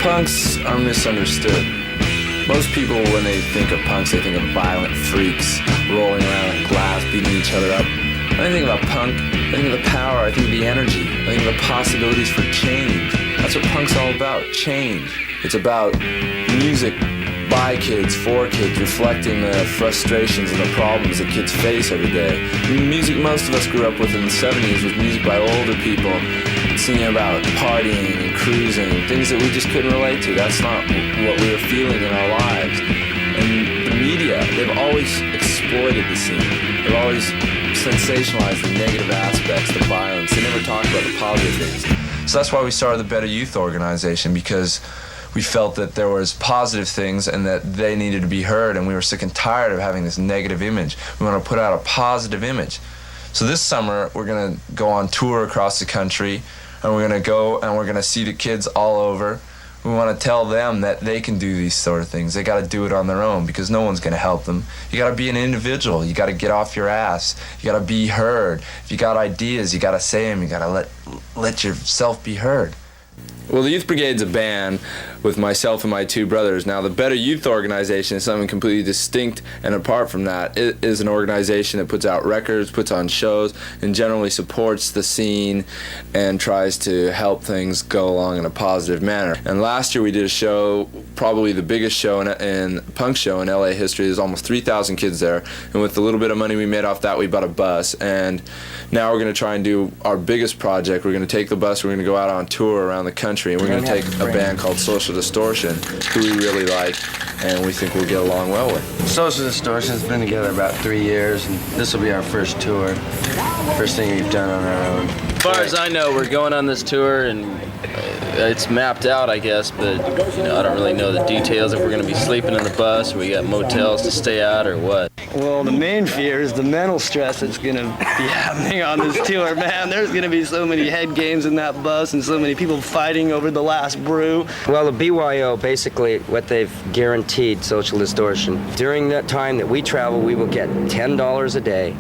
Punks are misunderstood. Most people, when they think of punks, they think of violent freaks rolling around in glass, beating each other up. When I think about punk, I think of the power, I think of the energy, I think of the possibilities for change. That's what punk's all about, change. It's about music by kids, for kids, reflecting the frustrations and the problems that kids face every day. The music most of us grew up with in the 70s was music by older people, singing about partying and cruising, things that we just couldn't relate to. That's not what we were feeling in our lives. And the media, they've always exploited the scene. They've always sensationalized the negative aspects, the violence. They never talked about the positive things. So that's why we started the Better Youth Organization, because we felt that there was positive things and that they needed to be heard, and we were sick and tired of having this negative image. We want to put out a positive image. So this summer, we're going to go on tour across the country, and we're going to go and we're going to see the kids all over. We want to tell them that they can do these sort of things. They got to do it on their own because no one's going to help them. You got to be an individual. You got to get off your ass. You got to be heard. If you got ideas, you got to say them. You got to let yourself be heard. Well, the Youth Brigade's a band with myself and my two brothers. Now, the Better Youth Organization is something completely distinct and apart from that. It is an organization that puts out records, puts on shows, and generally supports the scene and tries to help things go along in a positive manner. And last year we did a show, probably the biggest show in punk show in LA history. There's almost 3,000 kids there, and with the little bit of money we made off that, we bought a bus. And now we're going to try and do our biggest project. We're going to take the bus, we're going to go out on tour around the country, and we're going to take a band called Social Distortion, who we really like and we think we'll get along well with. Social Distortion's been together about 3 years, and this will be our first tour. First thing we've done on our own. As far as I know, we're going on this tour, and it's mapped out, I guess, but I don't really know the details, if we're going to be sleeping in the bus, or we got motels to stay at, or what. Well, the main fear is the mental stress that's going to be happening on this tour, man. There's going to be so many head games in that bus and so many people fighting over the last brew. Well, the BYO, basically what they've guaranteed, Social Distortion, during that time that we travel, we will get $10 a day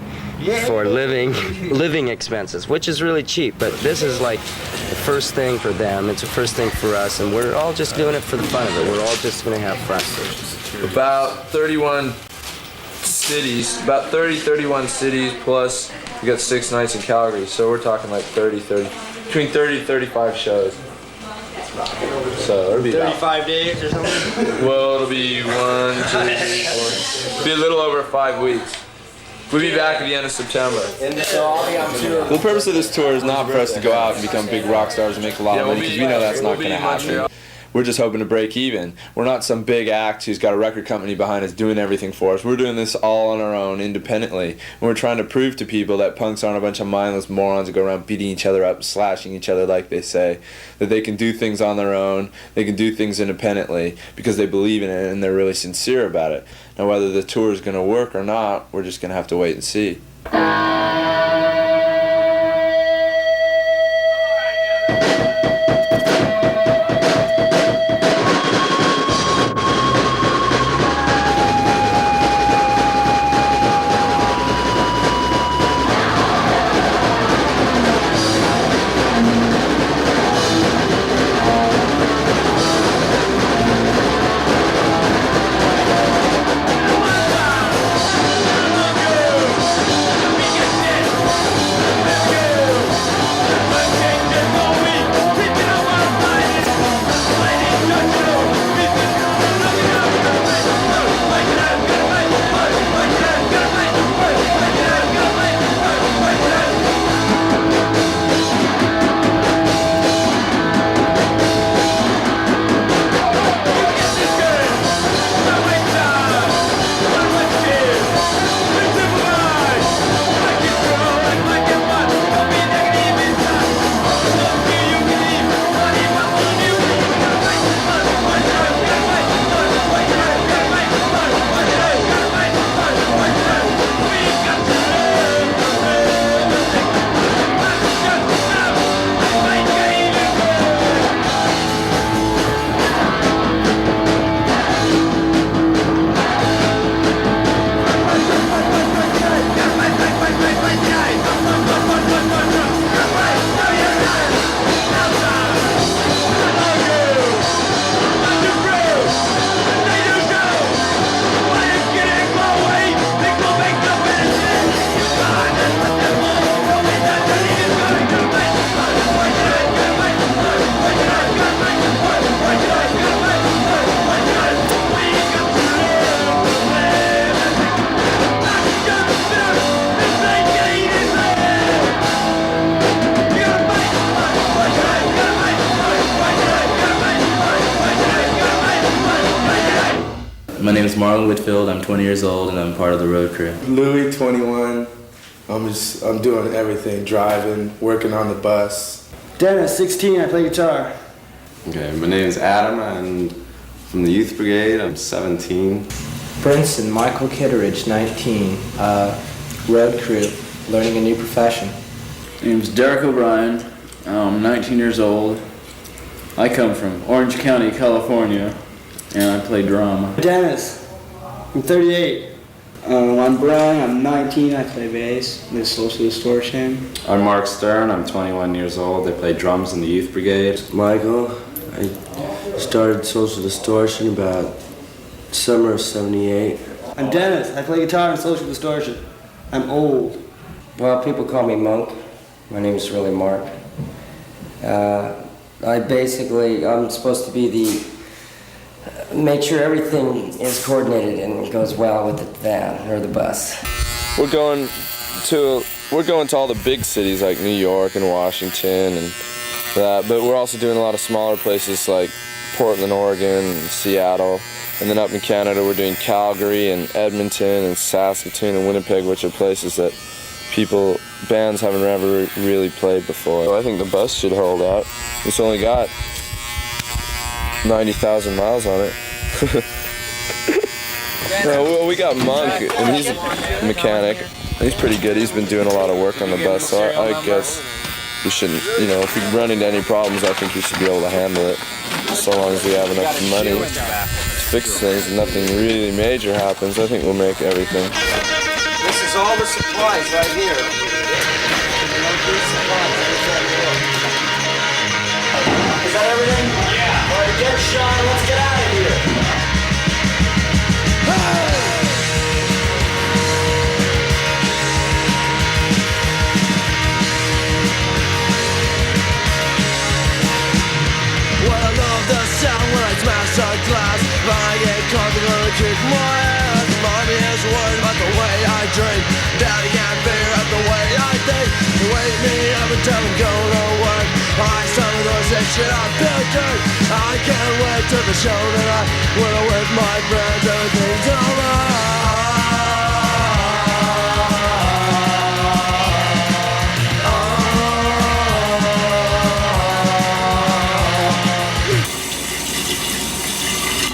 for living expenses, which is really cheap, but this is like the first thing for them, it's the first thing for us, and we're all just doing it for the fun of it. We're all just going to have fun. About 31 cities, about 31 cities, plus we got 6 nights in Calgary, so we're talking like between 30 and 35 shows. So it'll be 35 days or something? Well, it'll be 1, 2, 3, 4. It'll be a little over 5 weeks. We'll be back at the end of September. The purpose of this tour is not for us to go out and become big rock stars and make a lot of money, because we know that's not going to happen. We're just hoping to break even. We're not some big act who's got a record company behind us doing everything for us. We're doing this all on our own, independently. And we're trying to prove to people that punks aren't a bunch of mindless morons that go around beating each other up, slashing each other like they say. That they can do things on their own, they can do things independently because they believe in it and they're really sincere about it. Now, whether the tour is going to work or not, we're just going to have to wait and see. My name is Marlon Whitfield. I'm 20 years old and I'm part of the road crew. Louis, 21. I'm doing everything, driving, working on the bus. Dennis, 16, I play guitar. Okay, my name is Adam. I'm from the Youth Brigade. I'm 17. Brinson Michael Kitteridge, 19, road crew, learning a new profession. My name's Derek O'Brien. I'm 19 years old. I come from Orange County, California, and I play drama. Dennis, I'm 38. I'm Brian, I'm 19, I play bass, in the Social Distortion. I'm Mark Stern. I'm 21 years old. I play drums in the Youth Brigade. Michael, I started Social Distortion about summer of '78. I'm Dennis, I play guitar in Social Distortion. I'm old. Well, people call me Monk. My name is really Mark. I'm supposed to be make sure everything is coordinated and goes well with the van or the bus. We're going to all the big cities like New York and Washington and that, but we're also doing a lot of smaller places like Portland, Oregon, and Seattle. And then up in Canada, we're doing Calgary and Edmonton and Saskatoon and Winnipeg, which are places that bands haven't ever really played before. So I think the bus should hold out. It's only got 90,000 miles on it. Well, we got Monk, and he's a mechanic. He's pretty good. He's been doing a lot of work on the bus, so I guess we shouldn't, if we run into any problems, I think we should be able to handle it. So long as we have enough money to fix things and nothing really major happens, I think we'll make everything. This is all the supplies right here. Is that everything? Yeah. All right, get Sean. Let's get out of here. Well, I love the sound when I smash a glass. I get coffee, gonna kick my ass. Mommy is worried about the way I drink. Daddy can't figure out the way I think. They wake me up and tell me go to work. I started those that shit, I feel good. I can't wait to the show tonight. When I'm with my friends, everything's alright.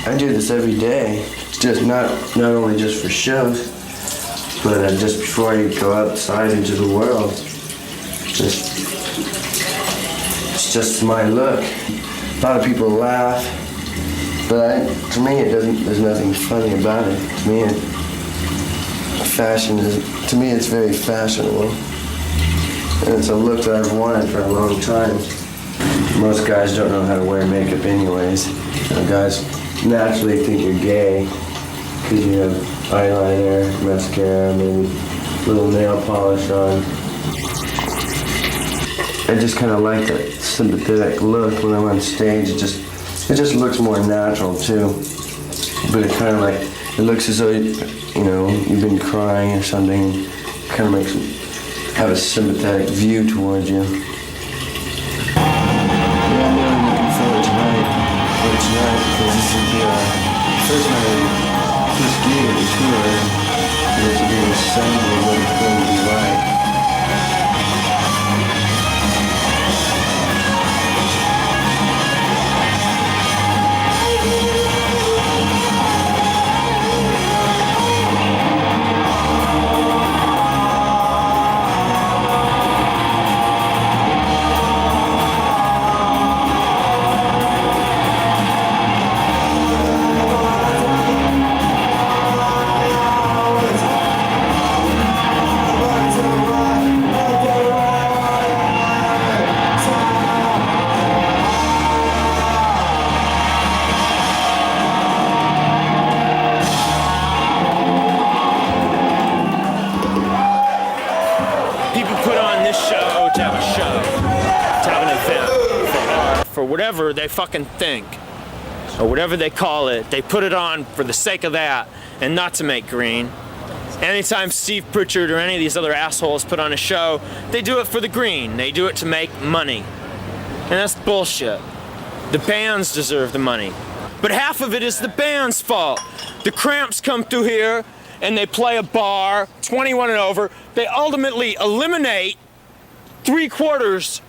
I do this every day. It's just not only just for shows, but just before you go outside into the world. It's just my look. A lot of people laugh, but to me there's nothing funny about it. To me, it's very fashionable. And it's a look that I've wanted for a long time. Most guys don't know how to wear makeup anyways. Guys naturally think you're gay because you have eyeliner, mascara, maybe a little nail polish on. I just kind of like that sympathetic look when I'm on stage. It just looks more natural too. But it kind of it looks as though you've been crying or something. It kind of makes you have a sympathetic view towards you. Tonight, because this will be our first gig of the tour, and it's going to be an assembly of what it's going to be like. Whatever they fucking think, or whatever they call it, they put it on for the sake of that and not to make green. Anytime Steve Pritchard or any of these other assholes put on a show, they do it for the green. They do it to make money. And that's bullshit. The bands deserve the money. but half of it is the band's fault. The Cramps come through here and they play a bar, 21 and over. They ultimately eliminate 3/4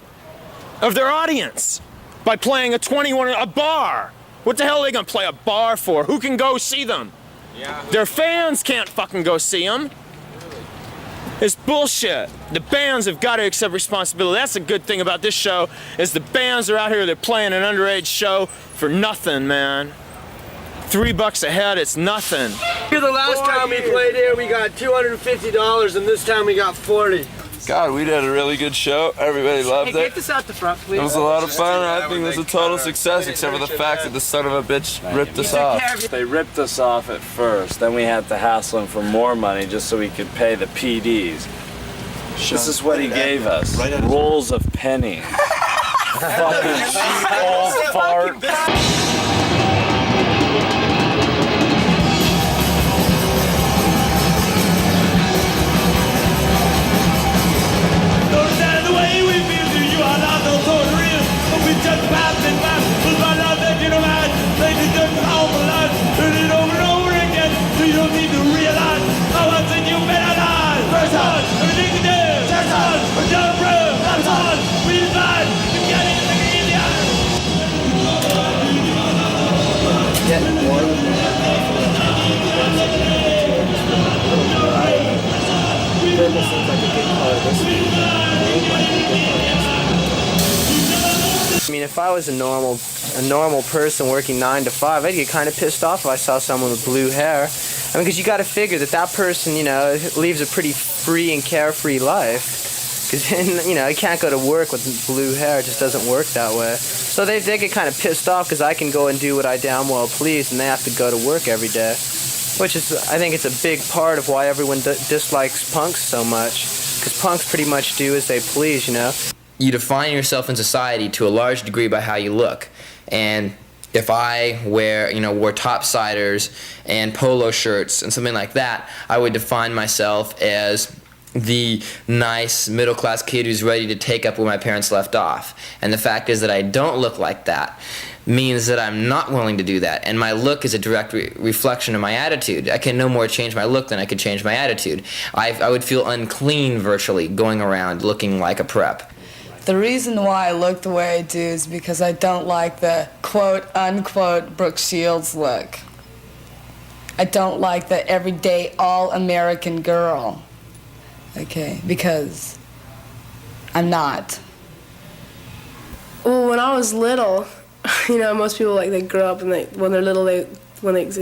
of their audience by playing a bar. What the hell are they gonna play a bar for? Who can go see them? Their fans can't fucking go see them. It's bullshit. The bands have got to accept responsibility. That's the good thing about this show, is the bands are out here, they're playing an underage show for nothing, man. $3 a head, it's nothing. The last time we played here, we got $250, and this time we got 40. God, we did a really good show. Everybody loved it. Get this out the front, please. It was a lot of fun. I think it was a total success, except for the fact that the son of a bitch ripped us off. They ripped us off at first, then we had to hassle him for more money just so we could pay the PDs. This is what he gave us. Rolls of pennies. Fucking cheap old fart. I mean, if I was a normal person working 9 to 5, I'd get kind of pissed off if I saw someone with blue hair. I mean, because you got to figure that person, you know, leaves a pretty free and carefree life. Because then, you know, you can't go to work with blue hair. It just doesn't work that way. So they get kind of pissed off because I can go and do what I damn well please, and they have to go to work every day. Which is, I think it's a big part of why everyone dislikes punks so much. Because punks pretty much do as they please, you know. You define yourself in society to a large degree by how you look. And if I wore topsiders and polo shirts and something like that, I would define myself as the nice middle-class kid who's ready to take up where my parents left off. And the fact is that I don't look like that means that I'm not willing to do that, and my look is a direct reflection of my attitude. I can no more change my look than I could change my attitude. I would feel unclean virtually going around looking like a prep. The reason why I look the way I do is because I don't like the quote-unquote Brooke Shields look. I don't like the everyday all-American girl. Okay, because I'm not. Well, when I was little, you know, most people they grow up and when they're little they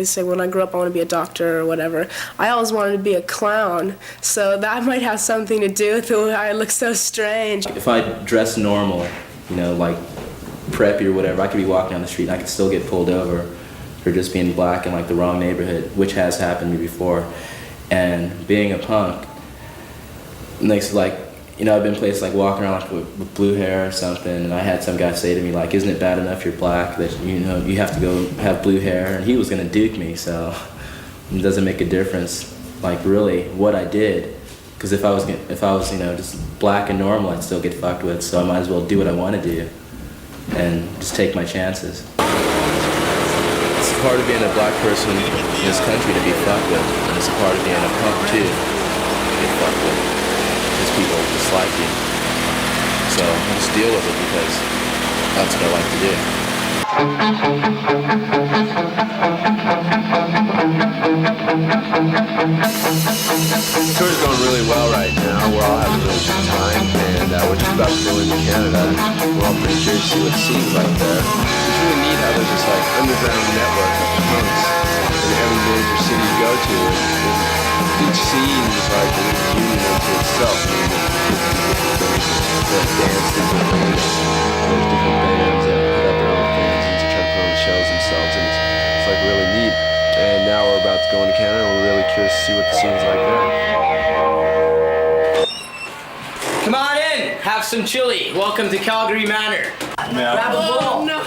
say when I grow up I want to be a doctor or whatever. I always wanted to be a clown, so that might have something to do with the way I look so strange. If I dress normal, you know, like preppy or whatever, I could be walking down the street and I could still get pulled over for just being black in like the wrong neighborhood, which has happened to me before. And being a punk makes I've been places like walking around with blue hair or something, and I had some guy say to me like, isn't it bad enough you're black that you have to go have blue hair? And he was gonna duke me, so it doesn't make a difference really what I did, because if I was just black and normal, I'd still get fucked with, so I might as well do what I want to do and just take my chances. It's part of being a black person in this country to be fucked with, and it's a part of being a punk too to get fucked with. People dislike you. So just deal with it, because that's what I like to do. The tour's going really well right now. We're all having a really good time, and we're just about to go into Canada. We're all pretty curious to see what it seems like there. It's really neat how there's this underground network of punks in every major city you go to. Each scene is like a little union unto itself. That dance different things. There's different bands that put up their own things and to try to put on shows themselves, and it's really neat. And now we're about to go into Canada, and we're really curious to see what the scene's like there. Come on in, have some chili. Welcome to Calgary Manor. Grab a bowl. No.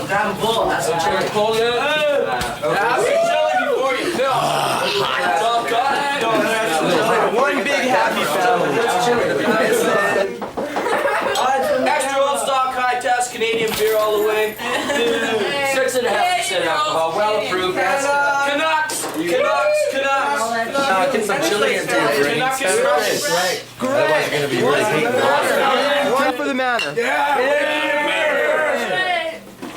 Grab a bowl. Have some chili. Pull it out. Have some chili before you fill. One big happy family. Extra old stock, high test, Canadian beer all the way. 6.5%. 100% alcohol, well approved. Canucks! Get some chili into your drink. Otherwise, you're gonna be really hating. One for the manor.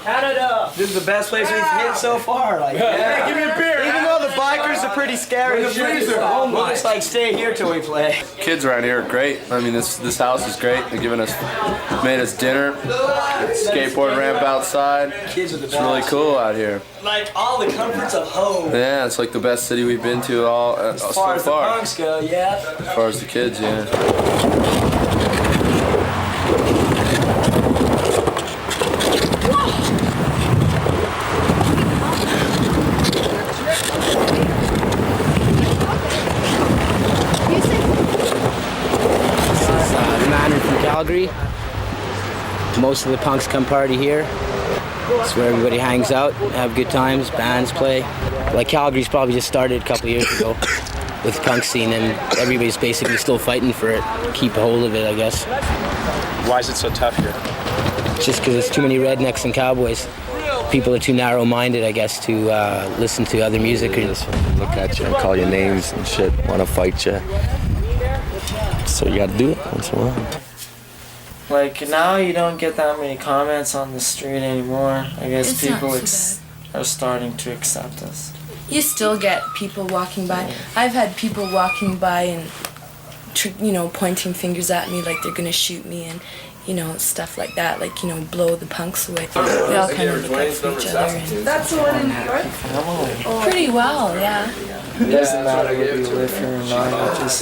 Canada. This is the best place we've hit so far. Like, yeah. Give me a beer. Even though the bikers are pretty scary, Where's the freezer? Oh we'll my. just like stay here till we play. Kids around here are great. I mean, this house is great. They're made us dinner, skateboard ramp outside. Kids are the It's really cool out here. Like all the comforts of home. Yeah, it's like the best city we've been to all As so far as the far. punks go, yeah. As far as the kids, yeah. The Manor from Calgary. Most of the punks come party here. It's where everybody hangs out, have good times, bands play. Like Calgary's probably just started a couple years ago with the punk scene, and everybody's basically still fighting for it, keep a hold of it, I guess. Why is it so tough here? Just because there's too many rednecks and cowboys. People are too narrow-minded, I guess, to listen to other music. Look at you and call you names and shit, want to fight you. So you got to do it once in a while. Like, now you don't get that many comments on the street anymore. I guess It's not people too are starting to accept us. You still get people walking by. I've had people walking by and, pointing fingers at me like they're gonna shoot me and, stuff like that. Like, blow the punks away. We all kind of look out for each other. And That's the one in New York? pretty well, yeah. It doesn't matter whether you live here or not, you just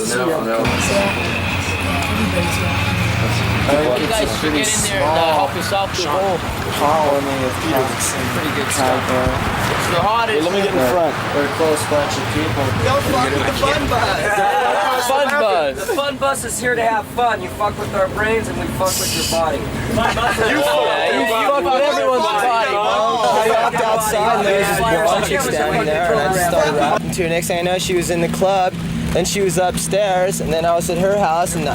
You guys should get in there and help us out the whole colony of punks and pretty good Calgary. It's the hottest. Let me get in front. We're a close bunch of people. Don't fuck with the fun bus. Fun bus. The fun bus is here to have fun. You fuck with our brains and we fuck with your body. You fuck with everyone's body. I walked outside and there was this blonde chick standing there and I just started rapping to her. Next thing I know, she was in the club, then she was upstairs, and then I was at her house and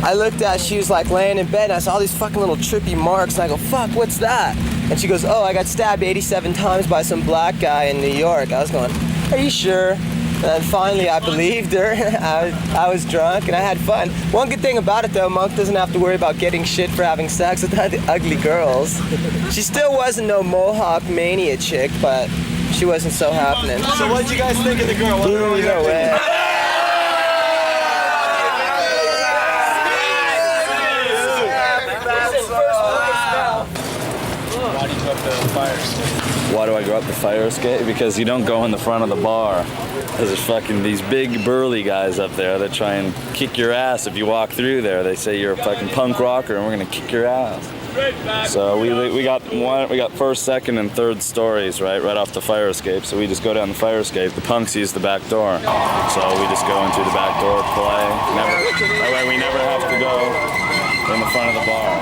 I looked at, she was like laying in bed and I saw these fucking little trippy marks and I go, fuck, what's that? And she goes, oh, I got stabbed 87 times by some black guy in New York. I was going, are you sure? And then finally I believed her. I was drunk and I had fun. One good thing about it though, Monk doesn't have to worry about getting shit for having sex with the ugly girls. She still wasn't no Mohawk mania chick, but she wasn't so happening. So what'd you guys think of the girl? Ooh, no way. Why do I go up the fire escape? Because you don't go in the front of the bar. There's fucking these big burly guys up there that try and kick your ass if you walk through there. They say you're a fucking punk rocker and we're gonna kick your ass. So we got first, second, and third stories right off the fire escape. So we just go down the fire escape. The punks use the back door. So we just go into the back door, play. That way we never have to go in the front of the bar.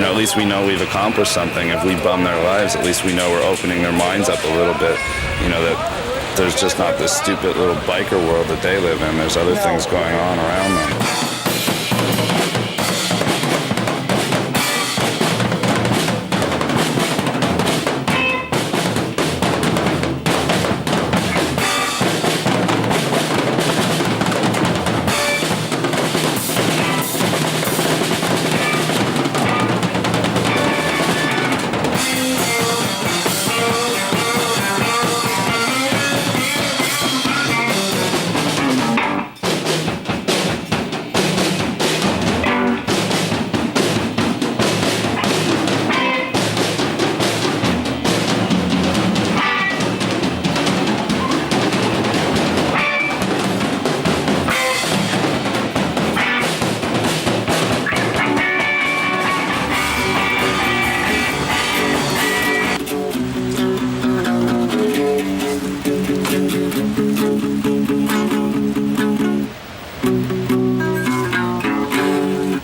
At least we know we've accomplished something. If we bum their lives, at least we know we're opening their minds up a little bit. That there's just not this stupid little biker world that they live in. There's other things going on around them.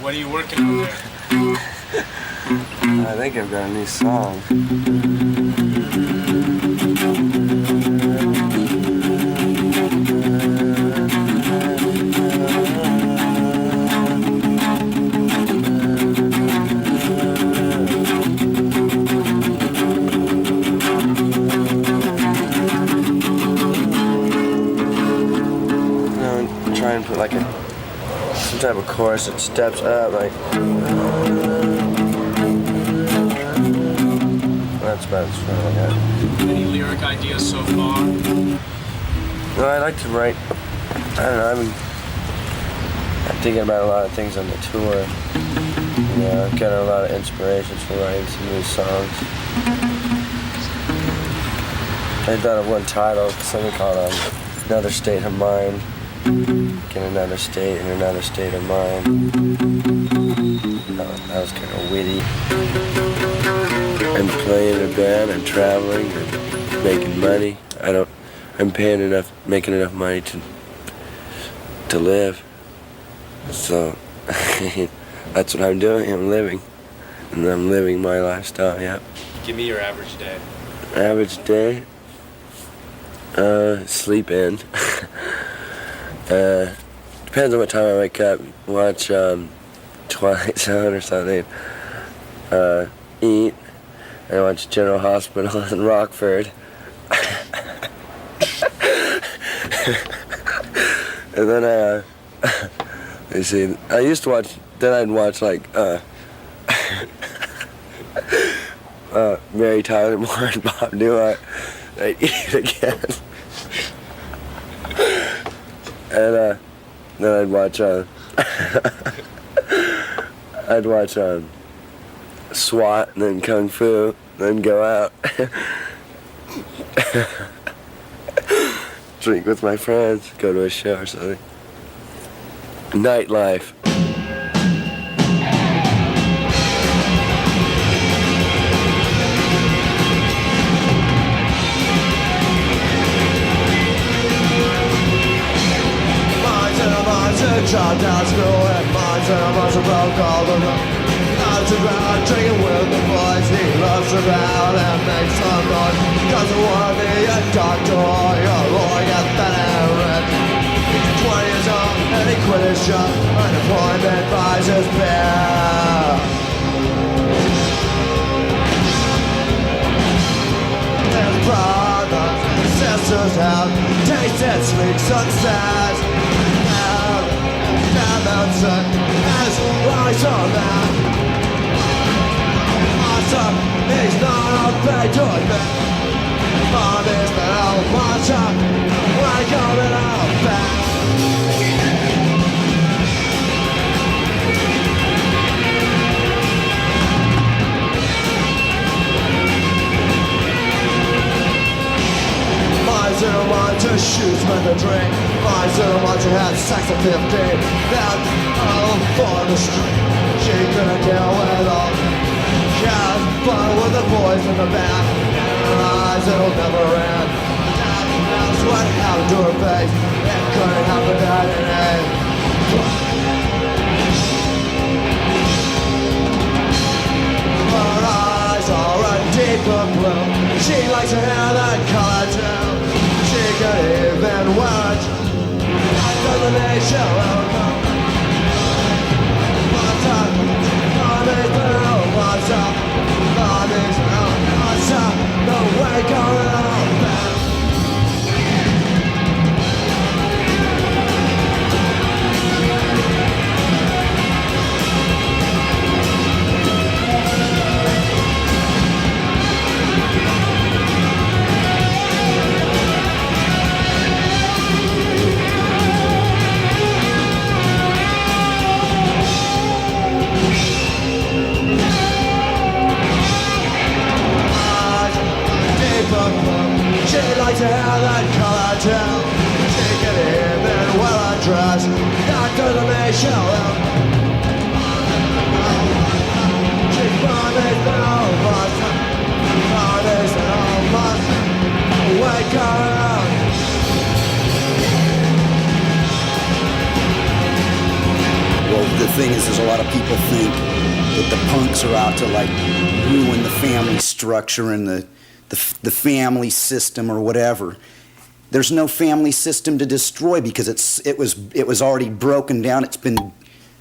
What are you working on there? I think I've got a new song. some type of chorus that steps up, like. That's about as far as I got. Any lyric ideas so far? No, I like to write. I don't know. I'm thinking about a lot of things on the tour. Yeah, I've got a lot of inspirations for writing some new songs. I thought of one title, something called Another State of Mind. In another state, in another state of mind. That was kind of witty. I'm playing in a band, I'm traveling, I'm making money. I'm making enough money to live. So that's what I'm doing. I'm living, and I'm living my lifestyle. Yeah. Give me your average day. Average day. Sleep in. Depends on what time I wake up. Watch Twilight Zone or something. Eat. And watch General Hospital in Rockford. And then you see, I used to watch. Then I'd watch like Mary Tyler Moore and Bob Newhart. I'd eat again. And then I'd watch SWAT and then Kung Fu, then go out. Drink with my friends, go to a show or something. Nightlife. Dropped out of school and minds and a bunch of broke all the road. Lots around, drinking with the boys. He loves around and makes some noise. Doesn't wanna be a doctor or a lawyer that I read. He's 20 years old and he quit his job. Unemployment buys his beer. His brothers and sisters have tasted sweet success. Mountain as rise on that. Master is not afraid to admit. Mom is the old master. We're coming out back. Mine's in a want to shoot with a drink. Mine's in a want to have sex at 15. Then out for the street. She couldn't deal with all cats, but with the boys in the back. In her eyes it'll never end. That's what happened to her face. It couldn't happen at an end. Her eyes are a deeper blue. She likes her hair that color too. She could even watch the nation will come. What's up? Mommy's down. What's up? Mommy's down. What's up? No way going on back. She likes to have that color too. She can even well undressed. Not to the Michelle. She's promised no must. Promised no must. Wake her up. Well, the thing is, a lot of people think that the punks are out to like ruin the family structure and the family system or whatever. There's no family system to destroy because it was already broken down. It's been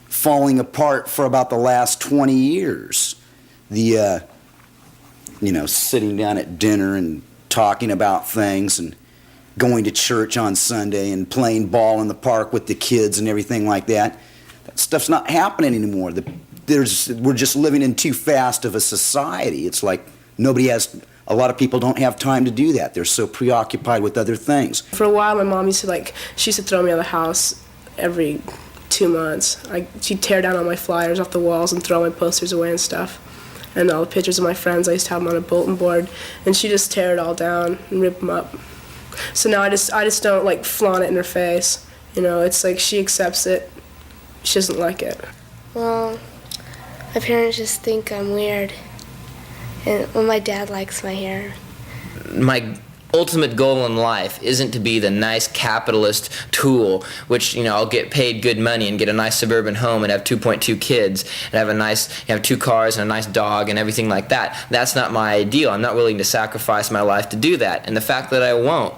falling apart for about the last 20 years. Sitting down at dinner and talking about things and going to church on Sunday and playing ball in the park with the kids and everything like that. stuff's not happening anymore. We're just living in too fast of a society. It's like a lot of people don't have time to do that. They're so preoccupied with other things. For a while, my mom used to throw me out of the house every 2 months. She'd tear down all my flyers off the walls and throw my posters away and stuff. And all the pictures of my friends, I used to have them on a bulletin board, and she'd just tear it all down and rip them up. So now I just don't like flaunt it in her face. You know, it's like she accepts it. She doesn't like it. Well, my parents just think I'm weird. And my dad likes my hair. My ultimate goal in life isn't to be the nice capitalist tool, which, you know, I'll get paid good money and get a nice suburban home and have 2.2 kids and have 2 cars and a nice dog and everything like that. That's not my ideal. I'm not willing to sacrifice my life to do that. And the fact that I won't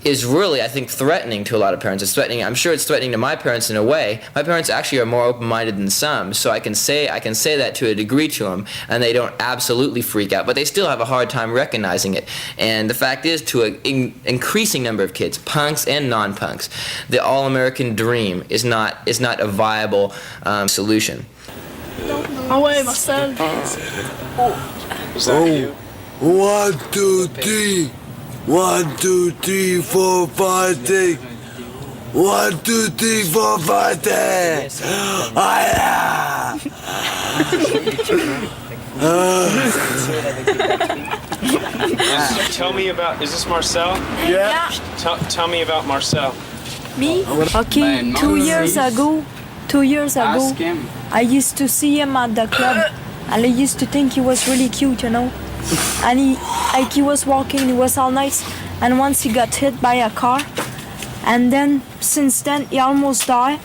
is really, I think, threatening to a lot of parents. It's threatening. I'm sure it's threatening to my parents in a way. My parents actually are more open-minded than some, so I can say that to a degree to them, and they don't absolutely freak out, but they still have a hard time recognizing it. And the fact is, to an increasing number of kids, punks and non-punks, the all-American dream is not a viable solution. Ah ouais, Marcel. Was that you? 1, 2, 3. 1, 2, 3, 4, 5, 6. 1, 2, 3, 4, 5, 6. Tell me about, is this Marcel? Yeah. Tell me about Marcel. Me? Okay, 2 years ago, I used to see him at the club, and I used to think he was really cute, you know. And he was walking, he was all nice, and once he got hit by a car, and then since then he almost died,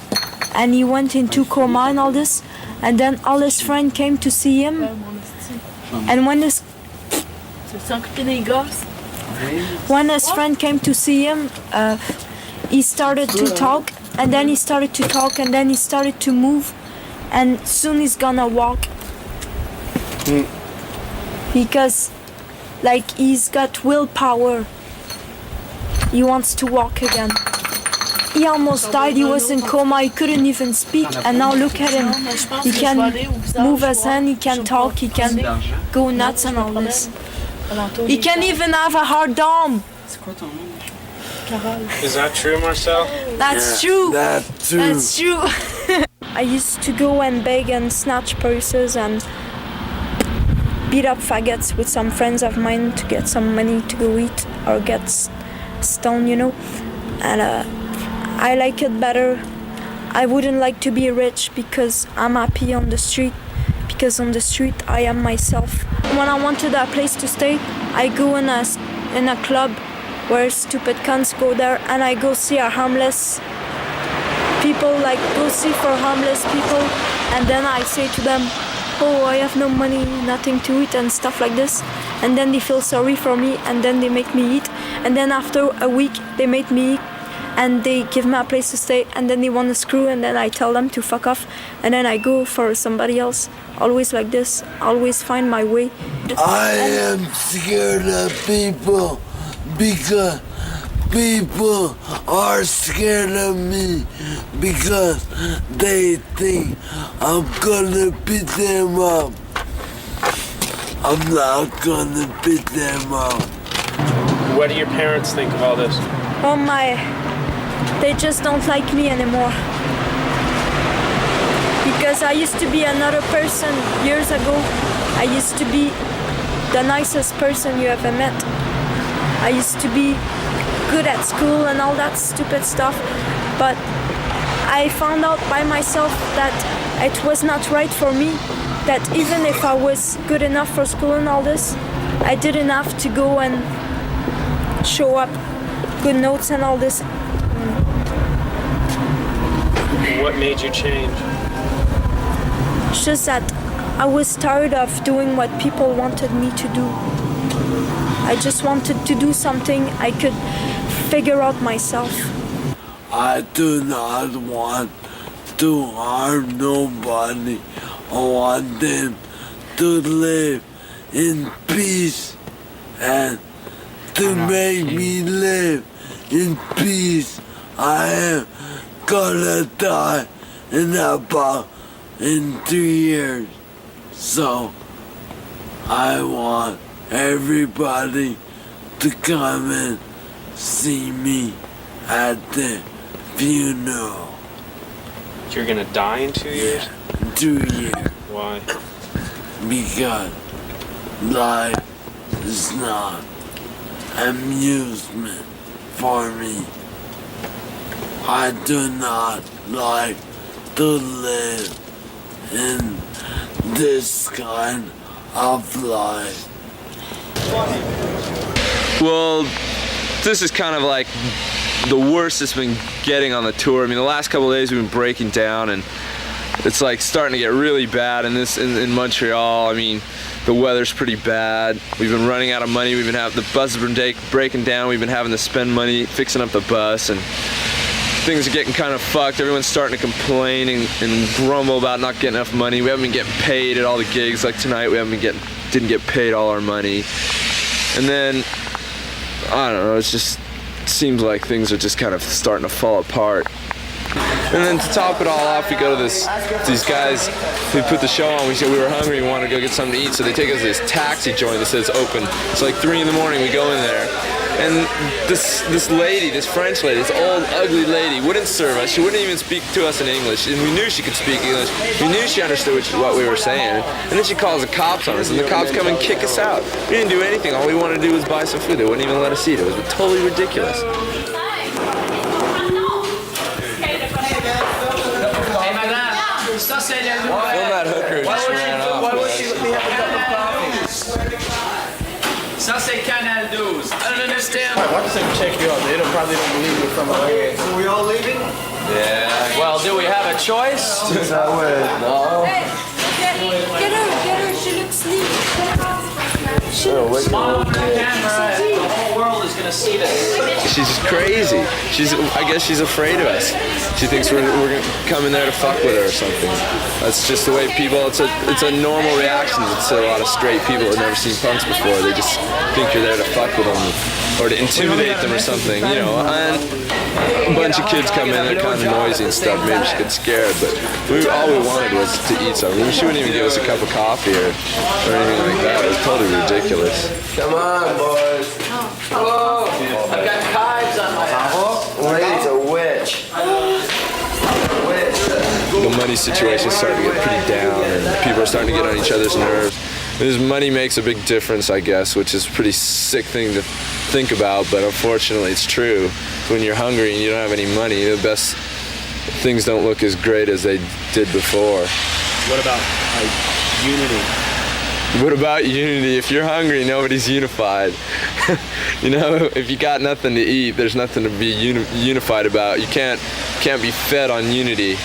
and he went into coma and all this, and then all his friends came to see him, and when his friend came to see him, he started to talk, and then he started to talk, and then he started to move, and soon he's gonna walk. Because, like, he's got willpower. He wants to walk again. He almost died, he was in coma, he couldn't even speak, and now look at him. He can move his hand, he can talk, he can go nuts and all this. He can even have a hard dome. Is that true, Marcel? That's true. That's true. I used to go and beg and snatch purses and beat up faggots with some friends of mine to get some money to go eat or get stoned, you know. And I like it better. I wouldn't like to be rich because I'm happy on the street. Because on the street I am myself. When I wanted a place to stay, I go in a club where stupid cunts go there, and I go see a homeless people, like go see for homeless people, and then I say to them, oh, I have no money, nothing to eat and stuff like this. And then they feel sorry for me, and then they make me eat. And then after a week, they make me eat, and they give me a place to stay, and then they want to screw, and then I tell them to fuck off, and then I go for somebody else. Always like this, always find my way. I am scared of people because people are scared of me because they think I'm gonna beat them up. I'm not gonna beat them up. What do your parents think of all this? Oh my, they just don't like me anymore. Because I used to be another person years ago. I used to be the nicest person you ever met. I used to be good at school and all that stupid stuff, but I found out by myself that it was not right for me, that even if I was good enough for school and all this, I didn't have to go and show up good notes and all this. What made you change? It's just that I was tired of doing what people wanted me to do. I just wanted to do something I could figure out myself. I do not want to harm nobody. I want them to live in peace and to make me live in peace. I am gonna die in 2 years. So I want everybody to come and see me at the funeral. You're gonna die in 2 years? 2 years. Why? Because life is not amusement for me. I do not like to live in this kind of life. Well, this is kind of like the worst it's been getting on the tour. I mean, the last couple of days we've been breaking down, and it's like starting to get really bad in Montreal. I mean, the weather's pretty bad. We've been running out of money. We've been having the bus has been breaking down. We've been having to spend money fixing up the bus, and things are getting kind of fucked. Everyone's starting to complain and grumble about not getting enough money. We haven't been getting paid at all the gigs. Like tonight, we didn't get paid all our money. And then I don't know. It seems like things are just kind of starting to fall apart. And then to top it all off, we go to these guys who put the show on. We said we were hungry, we wanted to go get something to eat, so they take us to this taxi joint that says open. It's like 3 in the morning, we go in there. And this lady, this French lady, this old ugly lady wouldn't serve us. She wouldn't even speak to us in English. And we knew she could speak English. We knew she understood what we were saying. And then she calls the cops on us, and the cops come and kick us out. We didn't do anything. All we wanted to do was buy some food. They wouldn't even let us eat. It was totally ridiculous. Film that hooker who just ran off. Why would she let me have a cup of coffee? Ça c'est Canal 12. I don't understand. Why does they check you out? They probably don't believe you're from LA. Are we all leaving? Yeah. Well, do we have a choice? No. Hey, get her, she looks sleepy. Smile on the camera, the whole world is gonna see this. She's crazy. I guess she's afraid of us. She thinks we're gonna come in there to fuck with her or something. That's just the way people. It's a normal reaction to a lot of straight people who've never seen punks before. They just think you're there to fuck with them or to intimidate them or something, you know. And a bunch of kids come in, they're kind of noisy and stuff. Maybe she gets scared, but all we wanted was to eat something. She wouldn't even give us a cup of coffee or anything like that. It was totally ridiculous. Come on, boys. Hello. I've got knives on my house. Lady's a witch. The money situation is starting to get pretty down, and people are starting to get on each other's nerves. This money makes a big difference, I guess, which is a pretty sick thing to think about, but unfortunately it's true. When you're hungry and you don't have any money, the best things don't look as great as they did before. What about unity? What about unity? If you're hungry, nobody's unified. You know, if you got nothing to eat, there's nothing to be unified about. You can't be fed on unity.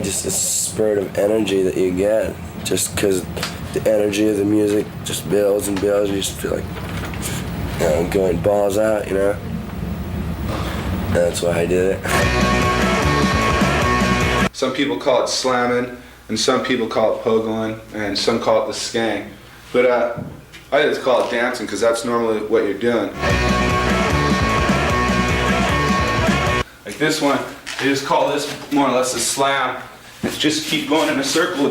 just the spurt of energy that you get, just because the energy of the music just builds and builds. You just feel like, you know, going balls out, you know. And that's why I did it. Some people call it slamming, and some people call it pogoing, and some call it the skang. But I just call it dancing because that's normally what you're doing. Like this one, they just call this more or less a slam. It's just keep going in a circle,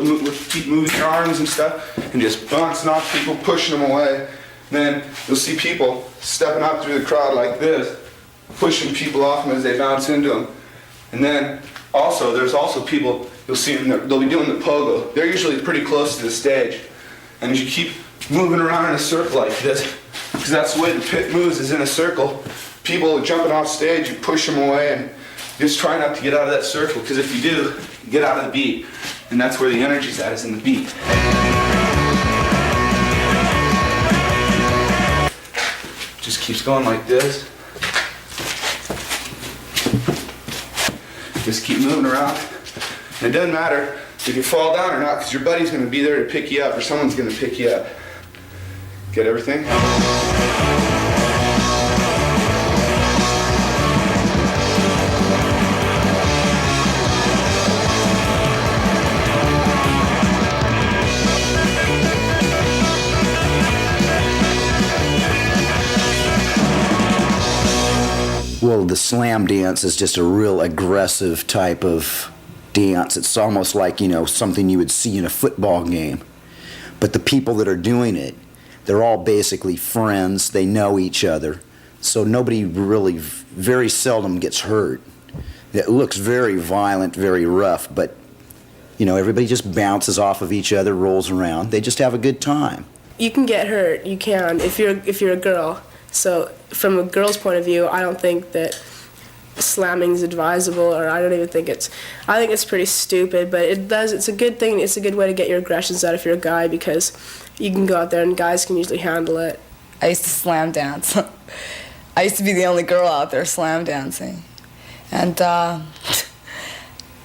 keep moving your arms and stuff, and just bouncing off people, pushing them away. Then you'll see people stepping up through the crowd like this, pushing people off them as they bounce into them. And then also, there's also people, you'll see them, they'll be doing the pogo. They're usually pretty close to the stage. And as you keep moving around in a circle like this, because that's the way the pit moves, is in a circle. People jumping off stage, you push them away and just try not to get out of that circle, because if you do, you get out of the beat. And that's where the energy's at, is in the beat. Just keeps going like this. Just keep moving around. And it doesn't matter if you fall down or not, because your buddy's going to be there to pick you up, or someone's going to pick you up. Get everything? Well, the slam dance is just a real aggressive type of dance. It's almost like, you know, something you would see in a football game. But the people that are doing it, they're all basically friends. They know each other. So nobody really, very seldom gets hurt. It looks very violent, very rough, but, you know, everybody just bounces off of each other, rolls around. They just have a good time. You can get hurt. You can if you're a girl. So from a girl's point of view, I don't think that slamming is advisable, or I think it's pretty stupid, but it's a good thing. It's a good way to get your aggressions out if you're a guy, because you can go out there and guys can usually handle it. I used to slam dance. I used to be the only girl out there slam dancing. And I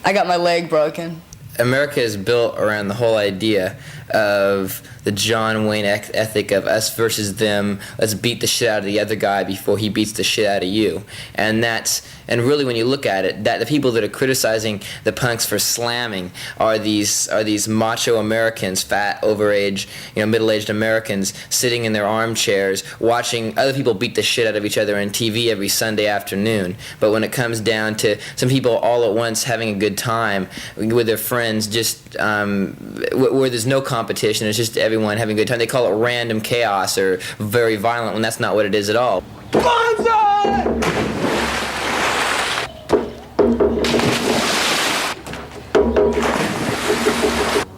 got my leg broken. America is built around the whole idea of the John Wayne ethic of us versus them. Let's beat the shit out of the other guy before he beats the shit out of you. And really, when you look at it, that the people that are criticizing the punks for slamming are these macho Americans, fat, overage, middle-aged Americans sitting in their armchairs watching other people beat the shit out of each other on TV every Sunday afternoon. But when it comes down to some people all at once having a good time with their friends, just where there's no competition, it's just everyone having a good time. They call it random chaos or very violent, when that's not what it is at all.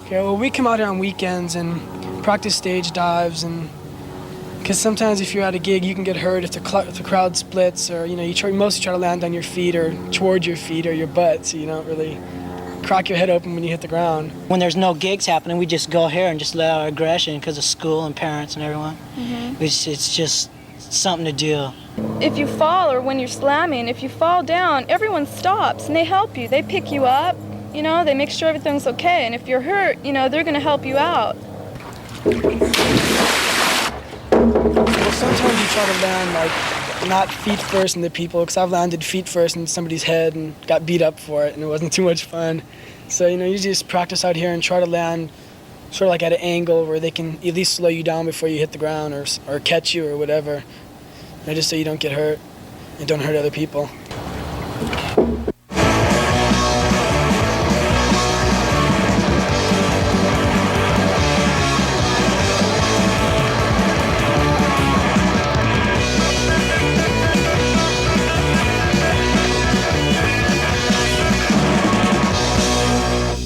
Okay, well, we come out here on weekends and practice stage dives, and because sometimes if you're at a gig, you can get hurt if the crowd splits, or you mostly try to land on your feet or towards your feet or your butt, so you don't really crack your head open when you hit the ground. When there's no gigs happening, we just go here and just let our aggression because of school and parents and everyone. Mm-hmm. It's just something to do. If you fall, or when you're slamming, if you fall down, everyone stops and they help you. They pick you up, they make sure everything's okay. And if you're hurt, they're going to help you out. Well, sometimes you try to land, not feet first in the people, because I've landed feet first in somebody's head and got beat up for it, and it wasn't too much fun. So, you just practice out here and try to land sort of like at an angle where they can at least slow you down before you hit the ground or catch you or whatever. Just so you don't get hurt and don't hurt other people.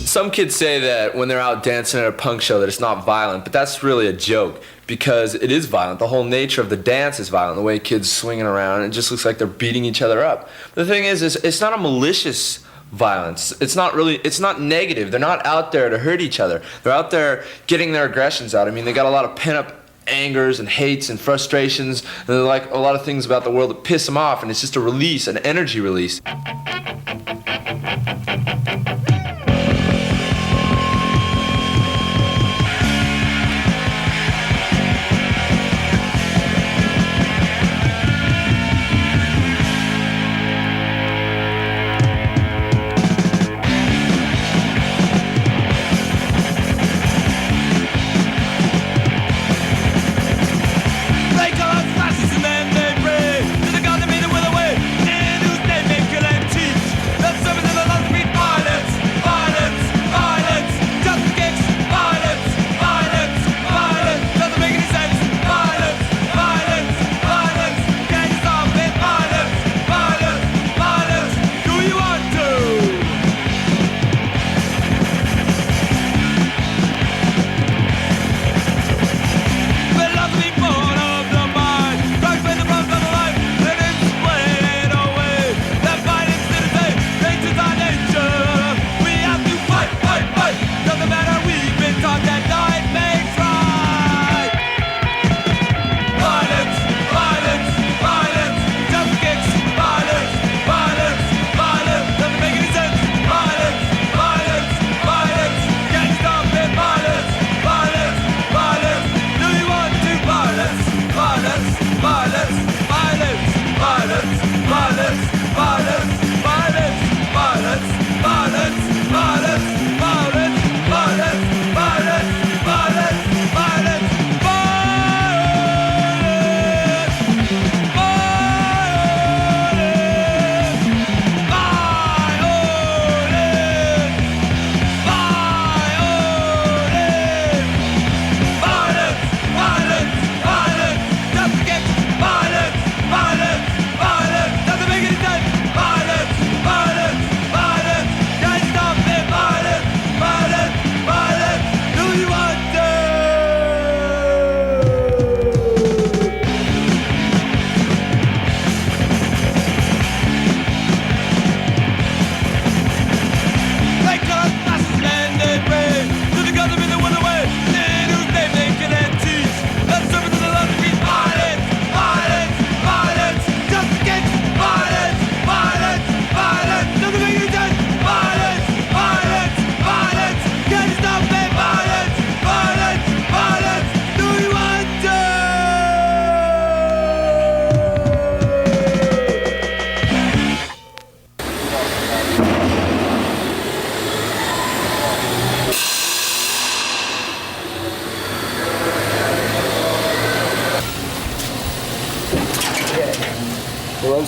Some kids say that when they're out dancing at a punk show that it's not violent, but that's really a joke, because it is violent. The whole nature of the dance is violent, the way kids swinging around. It just looks like they're beating each other up. The thing is it's not a malicious violence. It's not negative. They're not out there to hurt each other. They're out there getting their aggressions out. I mean, they got a lot of pent-up angers and hates and frustrations, and they're like a lot of things about the world that piss them off, and it's just a release, an energy release.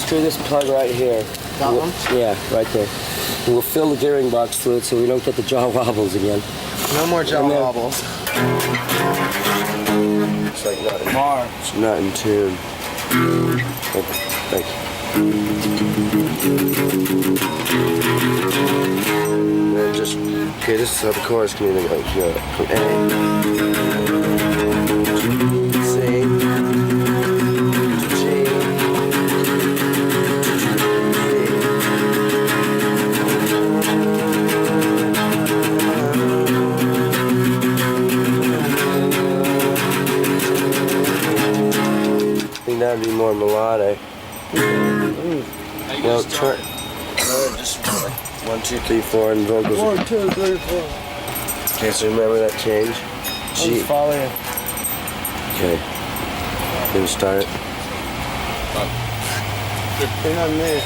Screw this plug right here. That one? Yeah, right there. And we'll fill the gearing box fluid so we don't get the jaw wobbles again. No more jaw wobbles. It's like it's not in tune. Thanks. And then just, okay, this is how the chorus can either go from A, C, to G, I think that'd be more melodic. Well, try. Just 1, 2, 3, 4, and vocals. 1, 2, 3, 4. Okay, so remember that change? G. Follow you. Okay. Then start it. Hang on there.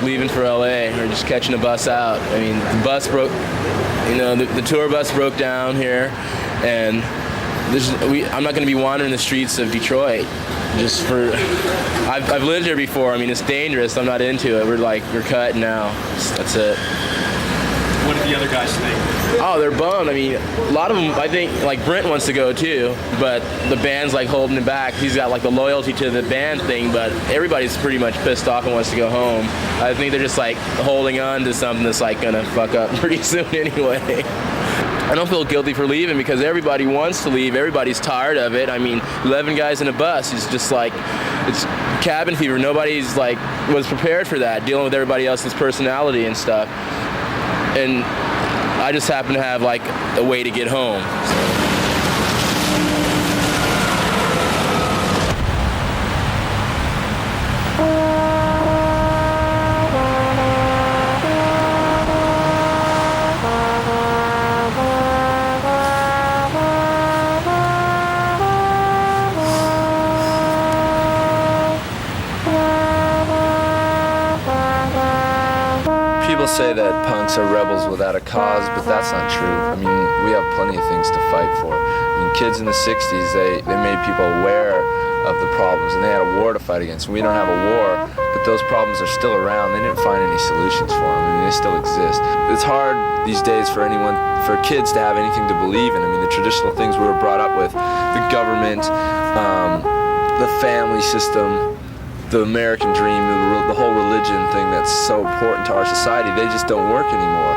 Leaving for LA or just catching a bus out. I mean, the bus broke, the tour bus broke down here, and I'm not going to be wandering the streets of Detroit I've lived here before. I mean, it's dangerous. I'm not into it. We're cut now. That's it. What did the other guys think? Oh, they're bummed. I mean, a lot of them, I think, like Brent wants to go too, but the band's like holding him back. He's got like the loyalty to the band thing, but everybody's pretty much pissed off and wants to go home. I think they're just like holding on to something that's like gonna fuck up pretty soon anyway. I don't feel guilty for leaving because everybody wants to leave. Everybody's tired of it. I mean, 11 guys in a bus is just like, it's cabin fever. Nobody's like was prepared for that, dealing with everybody else's personality and stuff. And I just happen to have like a way to get home. People say that punks are rebels without a cause, but that's not true. I mean, we have plenty of things to fight for. I mean, kids in the 60s, they made people aware of the problems, and they had a war to fight against. We don't have a war, but those problems are still around. They didn't find any solutions for them. I mean, they still exist. It's hard these days for kids to have anything to believe in. I mean, the traditional things we were brought up with, the government, the family system, the American dream, the whole religion thing that's so important to our society, they just don't work anymore.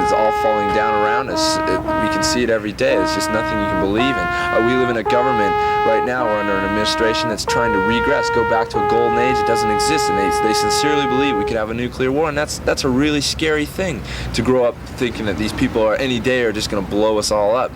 It's all falling down around us. We can see it every day. It's just nothing you can believe in. We live in a government right now. We're under an administration that's trying to regress, go back to a golden age. It doesn't exist, and they sincerely believe we could have a nuclear war, and that's a really scary thing to grow up thinking that these people are any day are just going to blow us all up.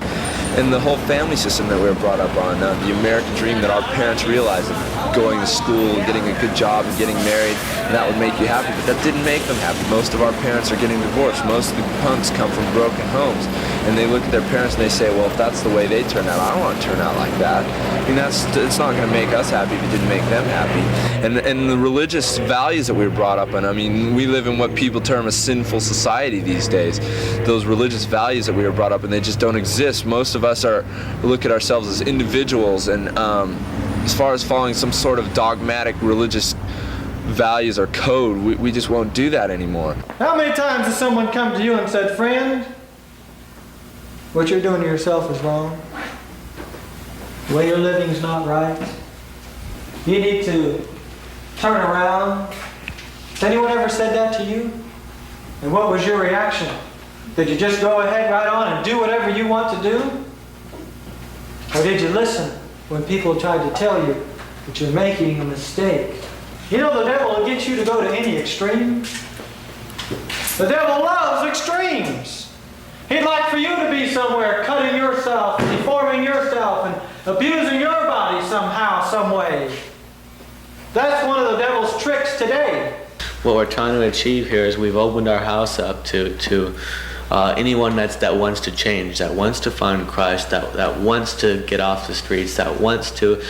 And the whole family system that we were brought up on, the American dream that our parents realized of going to school, getting a good job, and getting married, and that would make you happy, but that didn't make them happy. Most of our parents are getting divorced. Most of the punks come from broken homes, and they look at their parents and they say, well, if that's the way they turn out, I don't want to turn out like that. I mean, it's not going to make us happy if it didn't make them happy. And the religious values that we were brought up on, I mean, we live in what people term a sinful society these days. Those religious values that we were brought up in, they just don't exist. Most of us look at ourselves as individuals, and as far as following some sort of dogmatic religious values or code, we just won't do that anymore. How many times has someone come to you and said, friend, what you're doing to yourself is wrong. The way you're living is not right. You need to turn around. Has anyone ever said that to you? And what was your reaction? Did you just go ahead right on and do whatever you want to do? Or did you listen when people tried to tell you that you're making a mistake? You know the devil will get you to go to any extreme. The devil loves extremes. He'd like for you to be somewhere cutting yourself, deforming yourself, and abusing your body somehow, some way. That's one of the devil's tricks today. What we're trying to achieve here is we've opened our house up to anyone that wants to change, that wants to find Christ, that wants to get off the streets, that wants to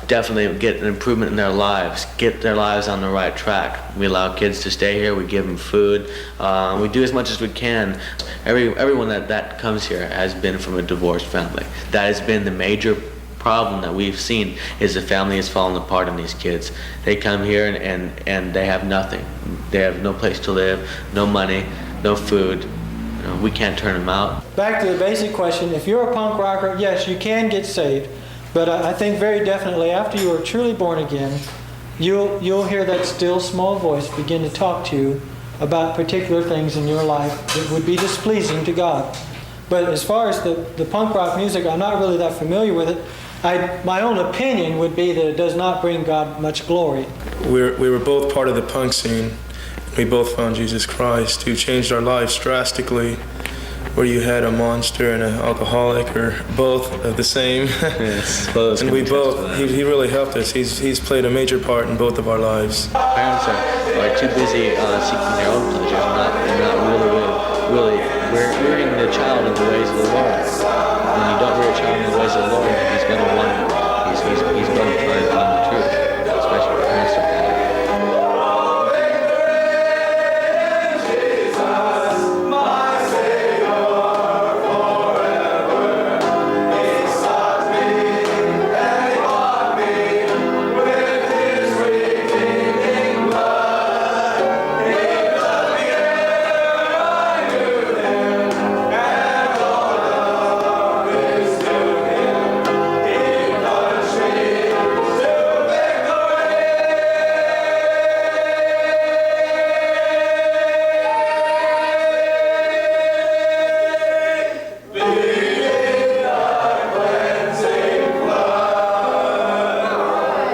definitely get an improvement in their lives, get their lives on the right track. We allow kids to stay here, we give them food, we do as much as we can. Everyone that comes here has been from a divorced family. That has been the major problem that we've seen, is the family has fallen apart in these kids. They come here and they have nothing. They have no place to live, no money, no food. We can't turn them out. Back to the basic question, if you're a punk rocker, yes, you can get saved. But I think very definitely after you are truly born again, you'll hear that still small voice begin to talk to you about particular things in your life that would be displeasing to God. But as far as the punk rock music, I'm not really that familiar with it. My own opinion would be that it does not bring God much glory. We were both part of the punk scene. We both found Jesus Christ, who changed our lives drastically, where you had a monster and an alcoholic, or both of the same. Yes, and we both, he really helped us. He's played a major part in both of our lives. Parents are too busy seeking their own pleasures, not really rearing the child in the ways of the Lord. When you don't rear a child in the ways of the Lord, he's going to wander. He's going to try and find the truth, especially when parents don't have it.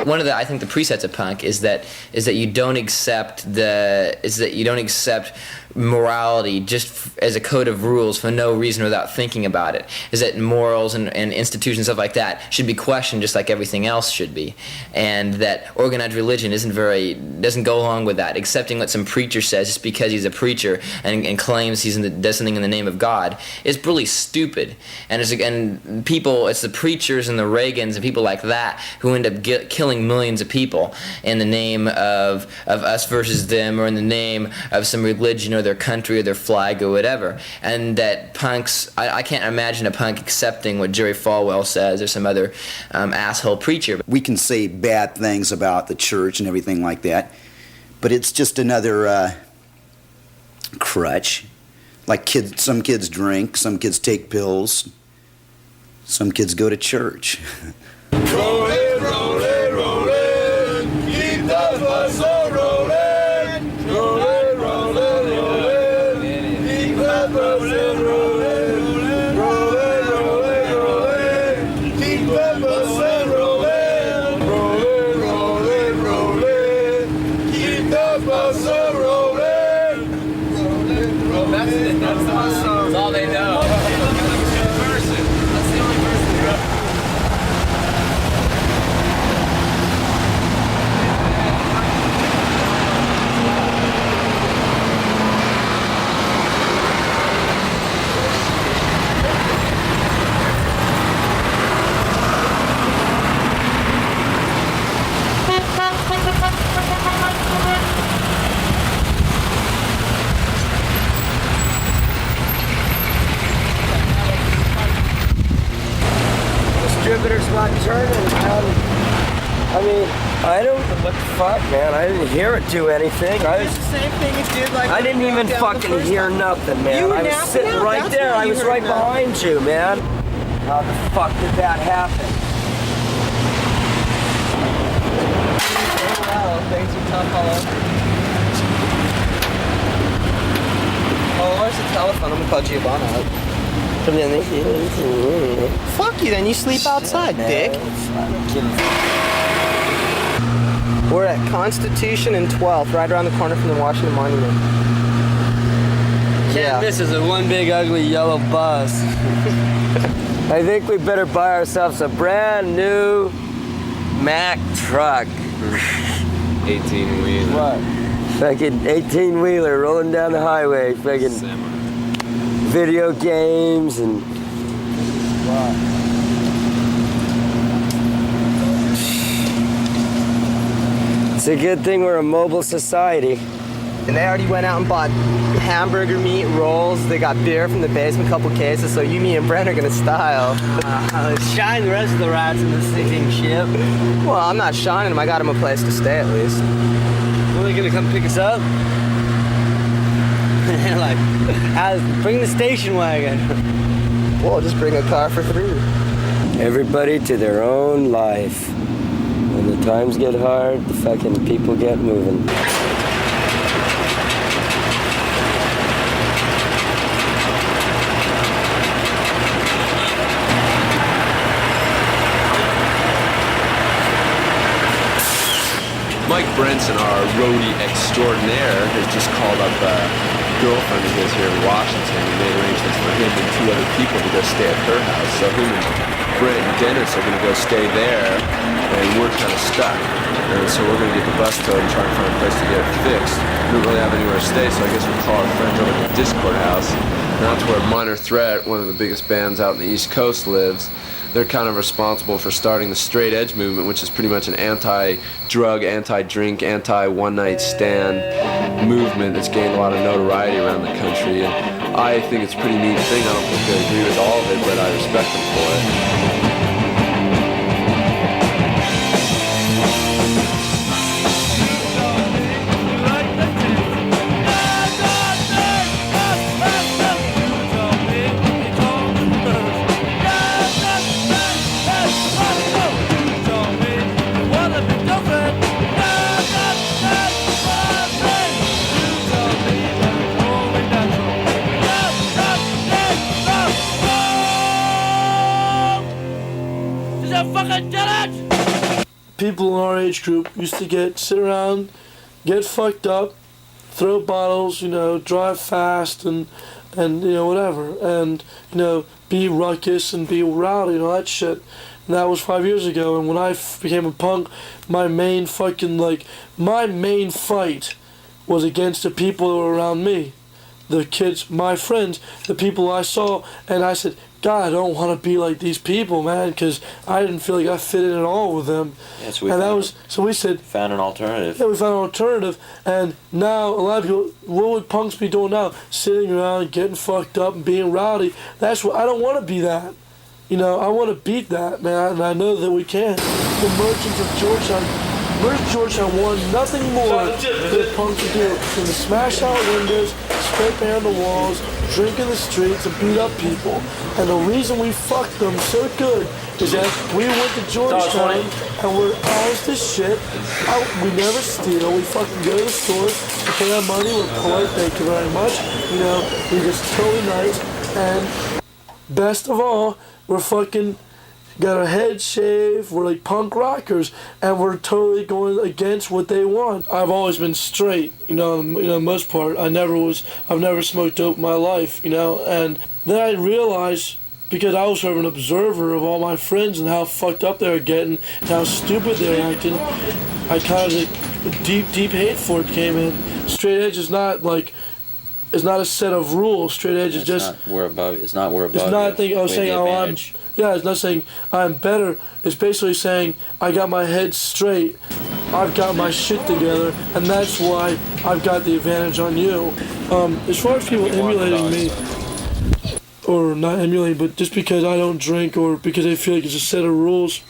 One of I think the presets of punk is that you don't accept morality just as a code of rules for no reason without thinking about it. Is that morals and institutions, stuff like that, should be questioned just like everything else should be, and that organized religion doesn't go along with that. Accepting what some preacher says just because he's a preacher and claims does something in the name of God is really stupid. And it's the preachers and the Reagans and people like that who end up killing millions of people in the name of us versus them, or in the name of some religion or their country or their flag or whatever. And that punks, I can't imagine a punk accepting what Jerry Falwell says or some other asshole preacher. We can say bad things about the church and everything like that, but it's just another crutch. Like some kids drink, some kids take pills, some kids go to church. Rollin', rollin', rollin', keep the bus on rollin'. Rollin', rollin', rollin', keep the bus on rollin'. Rollin', rollin', rollin', keep the bus on rollin'. Rollin', rollin', rollin', keep the bus on rollin'. Rollin', rollin'. That's the song. That's all they know. Distributors not turning, man. I mean, I don't know what the fuck, man. I didn't hear it do anything. It's the same thing it did like. I didn't even fucking hear nothing, man. I was sitting right there. I was right behind you, man. How the fuck did that happen? Wow, things are tough all over. Oh, where's the telephone? I'm gonna call Giovanna up. Fuck you then, you sleep outside, dick. We're at Constitution and 12th, right around the corner from the Washington Monument. Yeah, this is a one big ugly yellow bus. I think we better buy ourselves a brand new Mack truck. 18-wheeler. What? Fucking 18-wheeler rolling down the highway. Fucking video games and... Wow. It's a good thing we're a mobile society. And they already went out and bought hamburger meat, rolls. They got beer from the basement, a couple cases. So you, me, and Brent are gonna style. Shine the rest of the rats in the sinking ship. Well, I'm not shining them. I got them a place to stay at least. When are they gonna come pick us up? Like, bring the station wagon. Well, just bring a car for 3. Everybody to their own life. When the times get hard, the fucking people get moving. Mike Brenson, our roadie extraordinaire, has just called up a girlfriend of his here in Washington and made arrangements for him and 2 other people to go stay at her house. So him and Brent and Dennis are going to go stay there, and we're kind of stuck. And so we're going to get the bus towed and try and find a place to get it fixed. We don't really have anywhere to stay, so I guess we'll call our friends over at the Discord house. And that's where Minor Threat, one of the biggest bands out in the East Coast, lives. They're kind of responsible for starting the straight edge movement, which is pretty much an anti-drug, anti-drink, anti-one-night stand movement that's gained a lot of notoriety around the country. And I think it's a pretty neat thing. I don't think I agree with all of it, but I respect them for it. People in our age group used to sit around, get fucked up, throw bottles, drive fast and whatever, and be ruckus and be rowdy and all that shit. And that was 5 years ago. And when I became a punk, my main fight was against the people that were around me, the kids, my friends, the people I saw, and I said, God, I don't want to be like these people, man, because I didn't feel like I fit in at all with them. Yeah, so we said, found an alternative. Yeah, we found an alternative, and now a lot of people, what would punks be doing now? Sitting around, getting fucked up, and being rowdy. That's what I don't want to be that. I want to beat that, man, and I know that we can. The merchants of Georgetown want nothing more than punk to do than to smash out windows, spray paint on the walls, drink in the streets, and beat up people. And the reason we fucked them so good is that we went to Georgetown and we're honest as shit. We never steal. We fucking go to the stores, we pay our money, we're polite, thank you very much. We're just totally nice. And best of all, we're fucking got our heads shaved, we're like punk rockers, and we're totally going against what they want. I've always been straight, most part. I've never smoked dope in my life, and then I realized, because I was sort of an observer of all my friends and how fucked up they were getting, and how stupid they were acting, I kind of, deep hate for it came in. Straight edge is not it's not a set of rules. Straight edge is just... We're above. It's not we're above. It's not saying, it's not saying I'm better. It's basically saying I got my head straight. I've got my shit together, and that's why I've got the advantage on you. As far as people emulating me, or not emulating, but just because I don't drink or because they feel like it's a set of rules,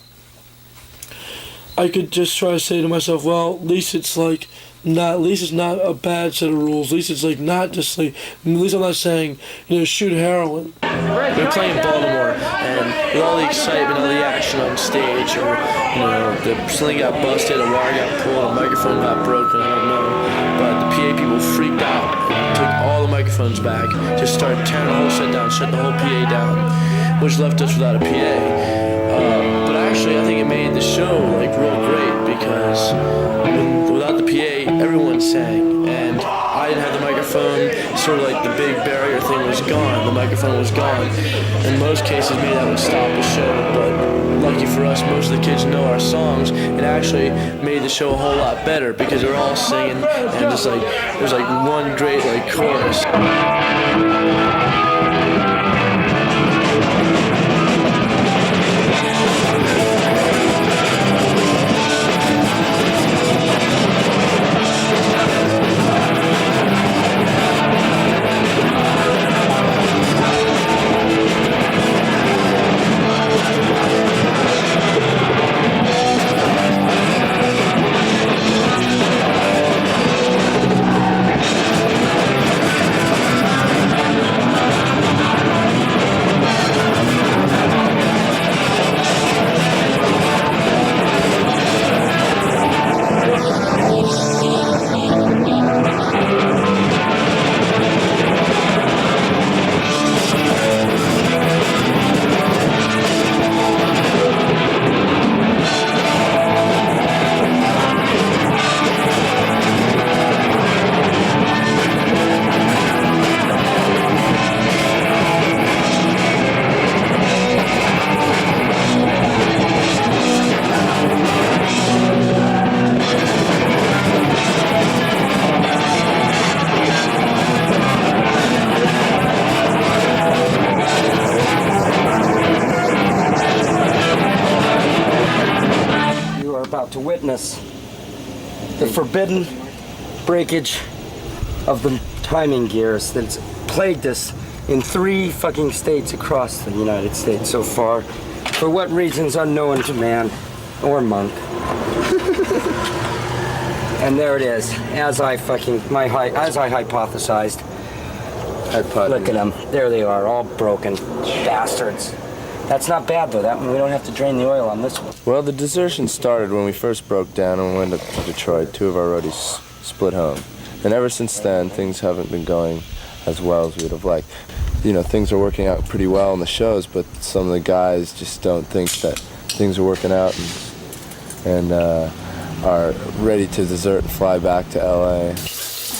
I could just try to say to myself, well, at least it's not a bad set of rules. At least it's not just at least I'm not saying, shoot heroin. We're playing Baltimore, and with all the excitement, all the action on stage, or, the sling got busted, a wire got pulled, a microphone got broken, I don't know. But the PA people people freaked out, took all the microphones back, just started tearing the whole set down, shut the whole PA down, which left us without a PA. But actually, I think it made the show like real great because without the PA, everyone sang, and I didn't have the microphone. Sort of like the big barrier thing was gone. The microphone was gone. In most cases, maybe that would stop the show, but lucky for us, most of the kids know our songs. It actually made the show a whole lot better because they're all singing, and just like there's like one great like chorus. To witness the forbidden breakage of the timing gears that's plagued us in 3 fucking states across the United States so far, for what reasons unknown to man or monk. And there it is, as I hypothesized. Look at them, there they are, all broken bastards. That's not bad though, that one we don't have to drain the oil on this one. Well, the desertion started when we first broke down and went up to Detroit. 2 of our roadies split home. And ever since then, things haven't been going as well as we'd have liked. You know, things are working out pretty well in the shows, but some of the guys just don't think that things are working out and are ready to desert and fly back to LA.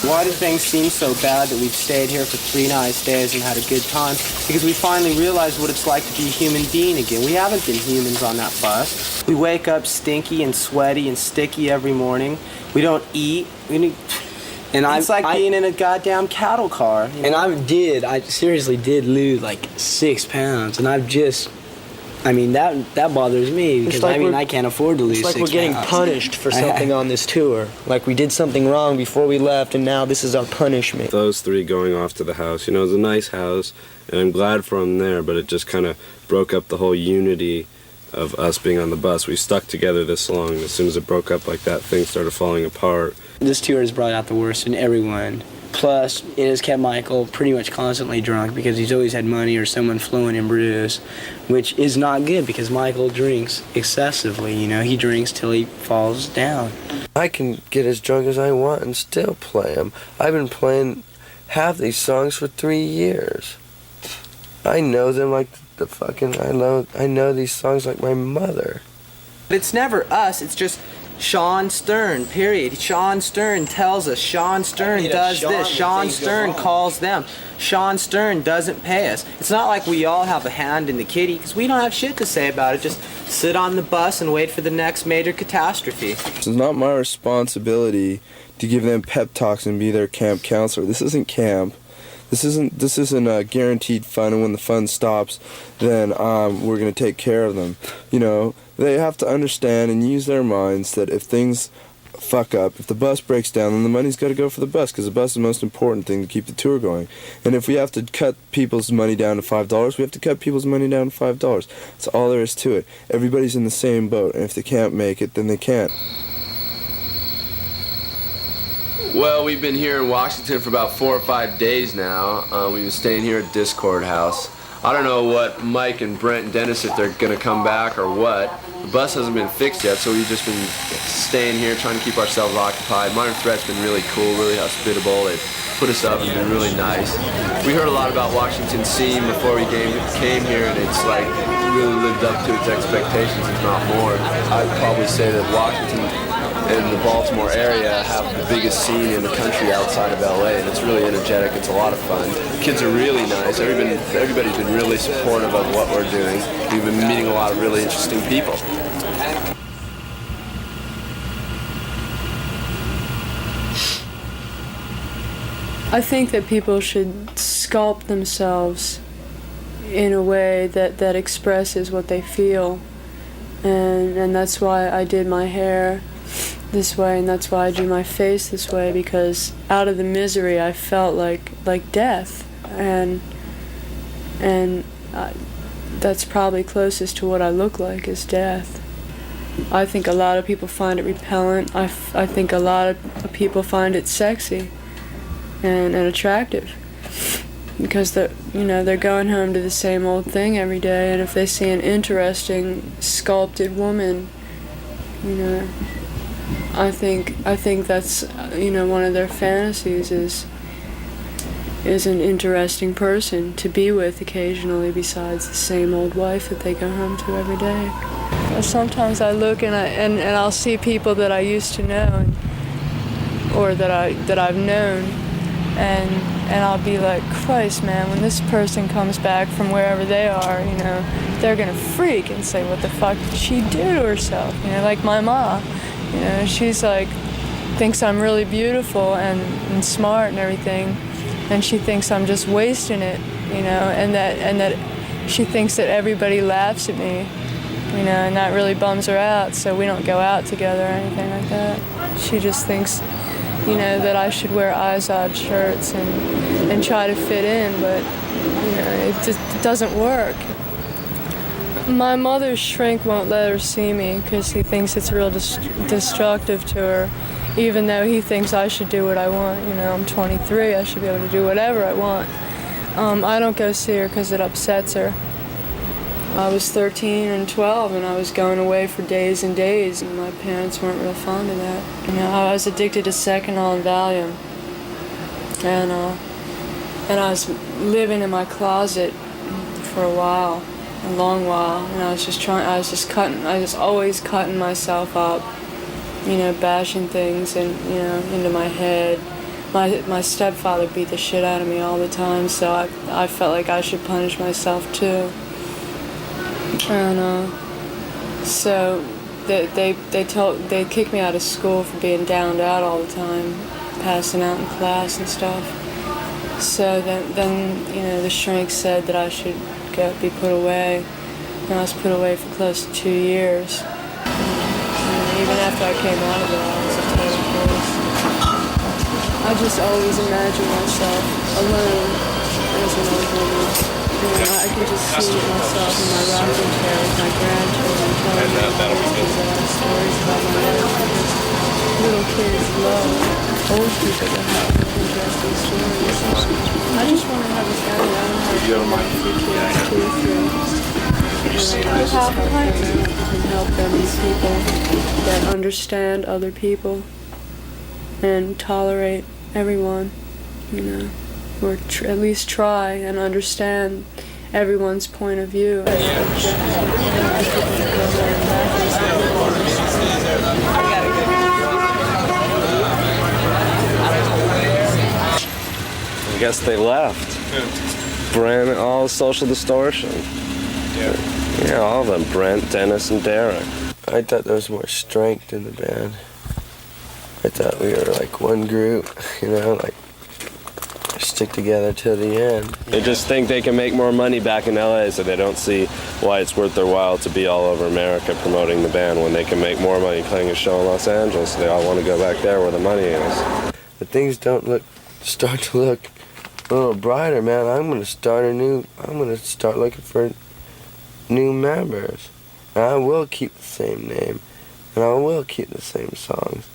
Why do things seem so bad that we've stayed here for 3 nice days and had a good time? Because we finally realized what it's like to be a human being again. We haven't been humans on that bus. We wake up stinky and sweaty and sticky every morning. We don't eat. It's like being in a goddamn cattle car. You know? And I seriously did lose like 6 pounds, and that bothers me because I can't afford to lose 6 pounds. It's like we're getting punished for something on this tour. Like we did something wrong before we left, and now this is our punishment. Those 3 going off to the house, you know, it was a nice house, and I'm glad for them there, but it just kind of broke up the whole unity of us being on the bus. We stuck together this long. As soon as it broke up like that, things started falling apart. This tour has brought out the worst in everyone. Plus, it has kept Michael pretty much constantly drunk because he's always had money or someone fluent in brews, which is not good because Michael drinks excessively. You know, he drinks till he falls down. I can get as drunk as I want and still play them. I've been playing half these songs for 3 years. I know them like I know these songs like my mother. It's never us, it's just Sean Stern, period. Sean Stern tells us. Sean Stern does this. Sean Stern calls them. Sean Stern doesn't pay us. It's not like we all have a hand in the kitty, because we don't have shit to say about it. Just sit on the bus and wait for the next major catastrophe. It's not my responsibility to give them pep talks and be their camp counselor. This isn't camp. This isn't guaranteed fun, and when the fun stops, then we're going to take care of them. You know, they have to understand and use their minds that if things fuck up, if the bus breaks down, then the money's got to go for the bus, because the bus is the most important thing to keep the tour going. And if we have to cut people's money down to $5, we have to cut people's money down to $5. That's all there is to it. Everybody's in the same boat, and if they can't make it, then they can't. Well, we've been here in Washington for about 4 or 5 days now. We've been staying here at Discord House. I don't know what Mike and Brent and Dennis, if they're going to come back or what. The bus hasn't been fixed yet, so we've just been staying here, trying to keep ourselves occupied. Modern Threat's been really cool, really hospitable. They've put us up and been really nice. We heard a lot about Washington Scene before we came here, and it's like really lived up to its expectations, if not more. I'd probably say that Washington and the Baltimore area have the biggest scene in the country outside of LA, and it's really energetic. It's a lot of fun. The kids are really nice. Everybody's been really supportive of what we're doing. We've been meeting a lot of really interesting people. I think that people should sculpt themselves in a way that expresses what they feel, and that's why I did my hair this way, and that's why I do my face this way, because out of the misery I felt like death, and that's probably closest to what I look like, is death. I think a lot of people find it repellent. I think a lot of people find it sexy and attractive, because they're going home to the same old thing every day, and if they see an interesting sculpted woman, I think that's one of their fantasies is an interesting person to be with occasionally besides the same old wife that they go home to every day. Sometimes I look and I'll see people that I used to know or that I've known, and I'll be like, Christ, man, when this person comes back from wherever they are, they're gonna freak and say, what the fuck did she do to herself? Like my mom, she's like, thinks I'm really beautiful and smart and everything, and she thinks I'm just wasting it, and that she thinks that everybody laughs at me, and that really bums her out, so we don't go out together or anything like that. She just thinks, that I should wear Izod shirts and try to fit in, but, it just doesn't work. My mother's shrink won't let her see me because he thinks it's real destructive to her, even though he thinks I should do what I want. I'm 23, I should be able to do whatever I want. I don't go see her because it upsets her. I was 13 and 12, and I was going away for days and days, and my parents weren't real fond of that. I was addicted to Seconal and Valium, and I was living in my closet for a while, a long while, and I was always cutting myself up, bashing things and into my head. My stepfather beat the shit out of me all the time, so I felt like I should punish myself too. And so they kicked me out of school for being downed out all the time, passing out in class and stuff. So then the shrink said that I should be put away, and I was put away for close to 2 years. And even after I came out of it, I was a total case. I just always imagined myself alone as an old woman. I could just see myself in my rocking chair with my grandchildren telling me all these bizarre stories about my life, because little kids love old people that have interesting stories. I just want to have a family. I don't have kids, 2 or 3. And help them be people that understand other people and tolerate everyone, or at least try and understand everyone's point of view. I guess they left. Brent, all Social Distortion. Yeah, all of them. Brent, Dennis, and Derek. I thought there was more strength in the band. I thought we were like one group, like stick together till the end. They just think they can make more money back in LA, so they don't see why it's worth their while to be all over America promoting the band when they can make more money playing a show in Los Angeles. They all want to go back there where the money is. But things start to look a little brighter, man. I'm gonna start looking for new members. And I will keep the same name, and I will keep the same songs.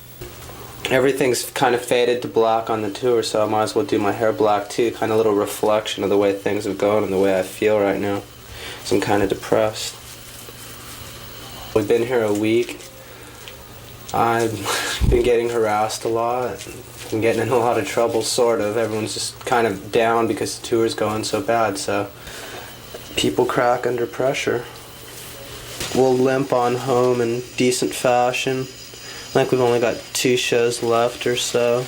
Everything's kind of faded to black on the tour, so I might as well do my hair black too, kind of a little reflection of the way things have gone and the way I feel right now. So I'm kind of depressed. We've been here a week. I've been getting harassed a lot. Been getting in a lot of trouble, sort of. Everyone's just kind of down because the tour's going so bad, so people crack under pressure. We'll limp on home in decent fashion. I think we've only got 2 shows left or so.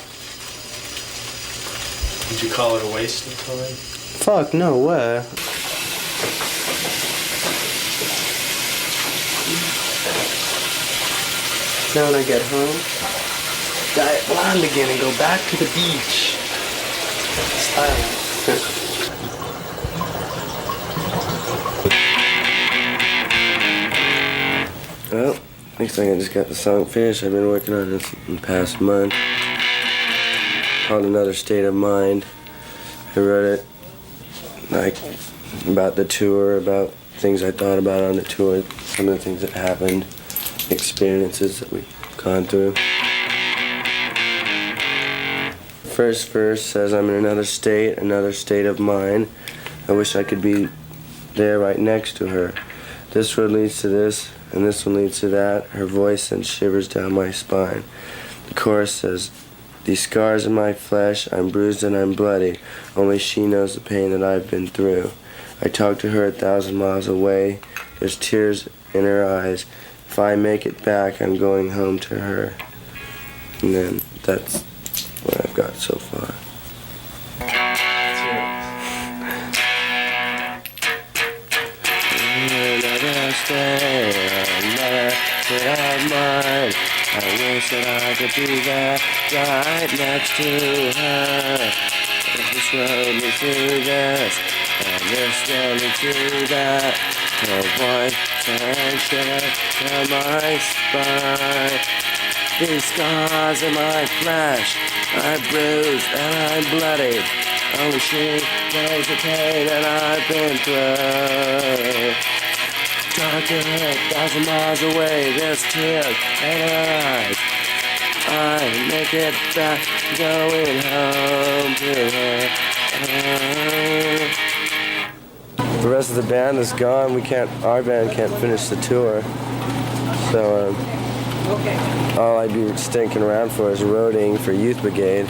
Would you call it a waste of time? Fuck, no way. Now when I get home, diet blonde again and go back to the beach. Well, looks like I just got the song finished. I've been working on this in the past month. Called Another State of Mind. I wrote it like about the tour, about things I thought about on the tour, some of the things that happened, experiences that we've gone through. First verse says, I'm in another state of mind. I wish I could be there right next to her. This road leads to this, and this one leads to that. Her voice sends shivers down my spine. The chorus says, these scars in my flesh, I'm bruised and I'm bloody. Only she knows the pain that I've been through. I talk to her 1,000 miles away. There's tears in her eyes. If I make it back, I'm going home to her. And then that's what I've got so far. Another state of mind. I wish that I could be there right next to her. If this road leads to this, and this road leads to that, her voice sends shivers down my spine. These scars in my flesh, I'm bruised and I'm bloody. Only she knows the pain that I've been through. Talk to her 1,000 miles away, there's tears in her eyes. I make it back, going home to her. The rest of the band is gone. Our band can't finish the tour. So all I'd be stinking around for is roading for Youth Brigade.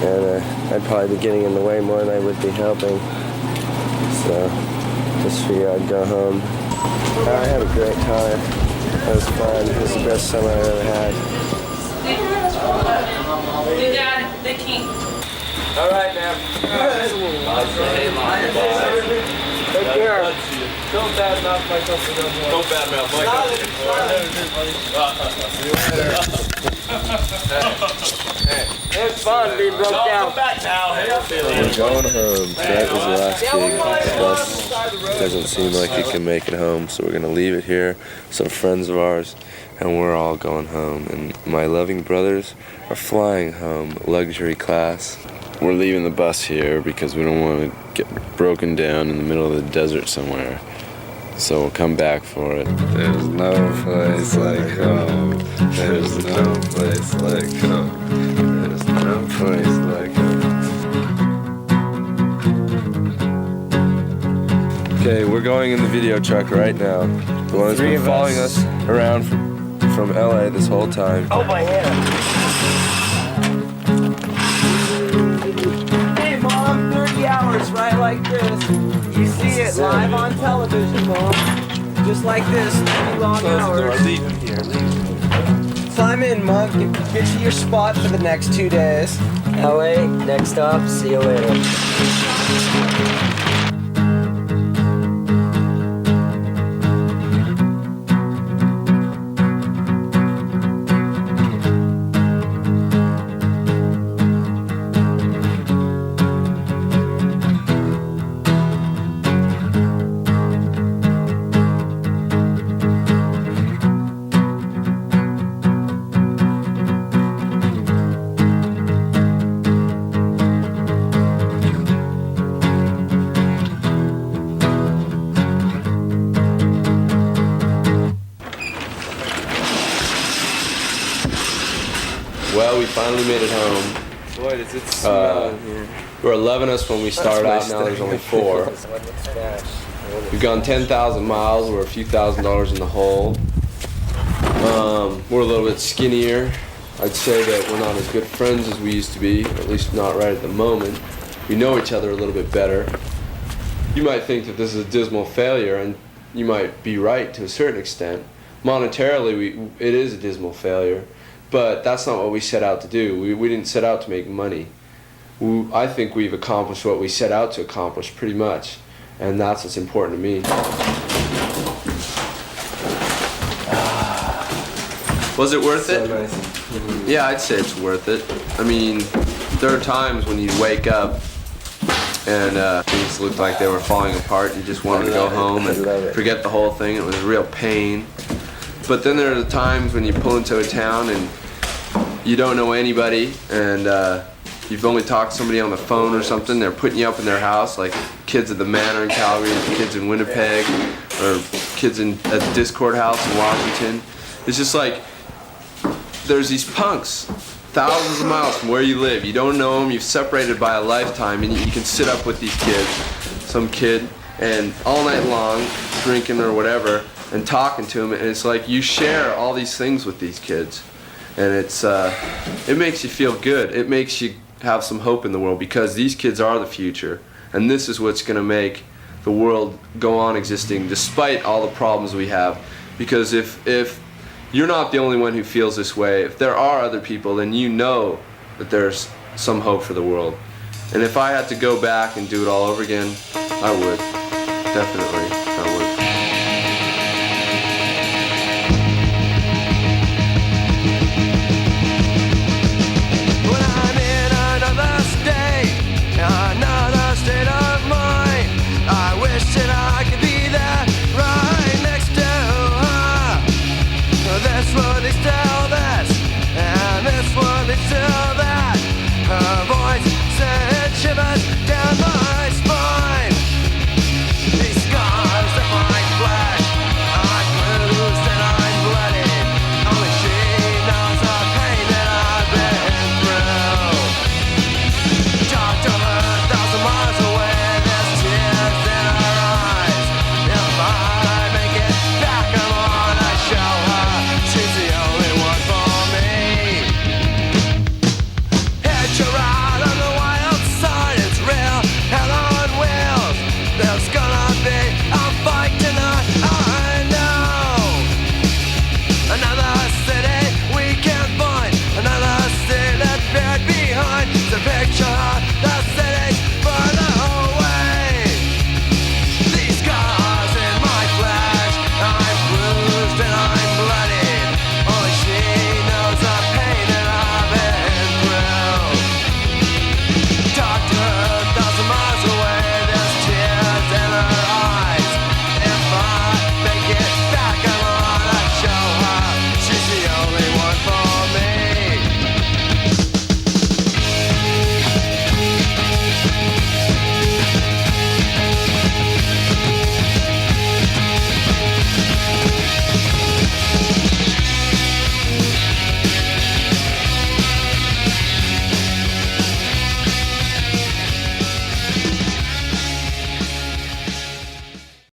And I'd probably be getting in the way more than I would be helping. So just figured I'd go home. I had a great time. It was fun. It was the best summer I ever had. The king. All right, man. Take care. Don't badmouth myself. Don't badmouth It's fun being broke down. We're going home. Tonight was the last gig. The bus doesn't seem like it can make it home, so we're going to leave it here. Some friends of ours, and we're all going home. And my loving brothers are flying home, luxury class. We're leaving the bus here because we don't want to get broken down in the middle of the desert somewhere. So we'll come back for it. There's no place like home. There's no place like home. There's no place like home. Okay, we're going in the video truck right now. The one that's been following us around from LA this whole time. Oh, my hand. Hey, Mom, 30 hours right like this. You see it live on television, Mom. Just like this, 30 long hours. Leave him here. Climb in, Mom. Get to your spot for the next 2 days. LA, next stop, see you later. Well, we finally made it home. Boy, does it smell in here. There were 11 of us when we started out, now there's only 4. We've gone 10,000 miles, we're a few $1,000s in the hole. We're a little bit skinnier. I'd say that we're not as good friends as we used to be, at least not right at the moment. We know each other a little bit better. You might think that this is a dismal failure, and you might be right to a certain extent. Monetarily, it is a dismal failure, but that's not what we set out to do. We didn't set out to make money. I think we've accomplished what we set out to accomplish pretty much, and that's what's important to me. Was it worth it? Nice. Yeah, I'd say it's worth it. I mean, there are times when you wake up and things looked like they were falling apart and you just wanted to go home and forget the whole thing. It was a real pain. But then there are the times when you pull into a town and you don't know anybody and you've only talked to somebody on the phone or something. They're putting you up in their house, like kids at the Manor in Calgary, kids in Winnipeg, or kids at the Discord House in Washington. It's just like, there's these punks thousands of miles from where you live. You don't know them, you've separated by a lifetime, and you can sit up with these kids, some kid, and all night long, drinking or whatever, and talking to them, and it's like you share all these things with these kids. And it makes you feel good. It makes you have some hope in the world, because these kids are the future, and this is what's going to make the world go on existing despite all the problems we have. Because if you're not the only one who feels this way, if there are other people, then you know that there's some hope for the world. And if I had to go back and do it all over again, I would. Definitely, I would. Another state of mind. I wish that I could be there right next to her. This would be still this, and this would be still that. Her voice sent shivers down my spine. These scars of my flesh, I'm bruised and I'm bloody. Only she knows the pain that I've been through. Talk to her 1,000 miles away, there's tears in her eyes. If I make it back, I wanna show her she's the only one for me. Hitch her out on the wild side, it's real hell on wheels. There's gonna be a fight tonight.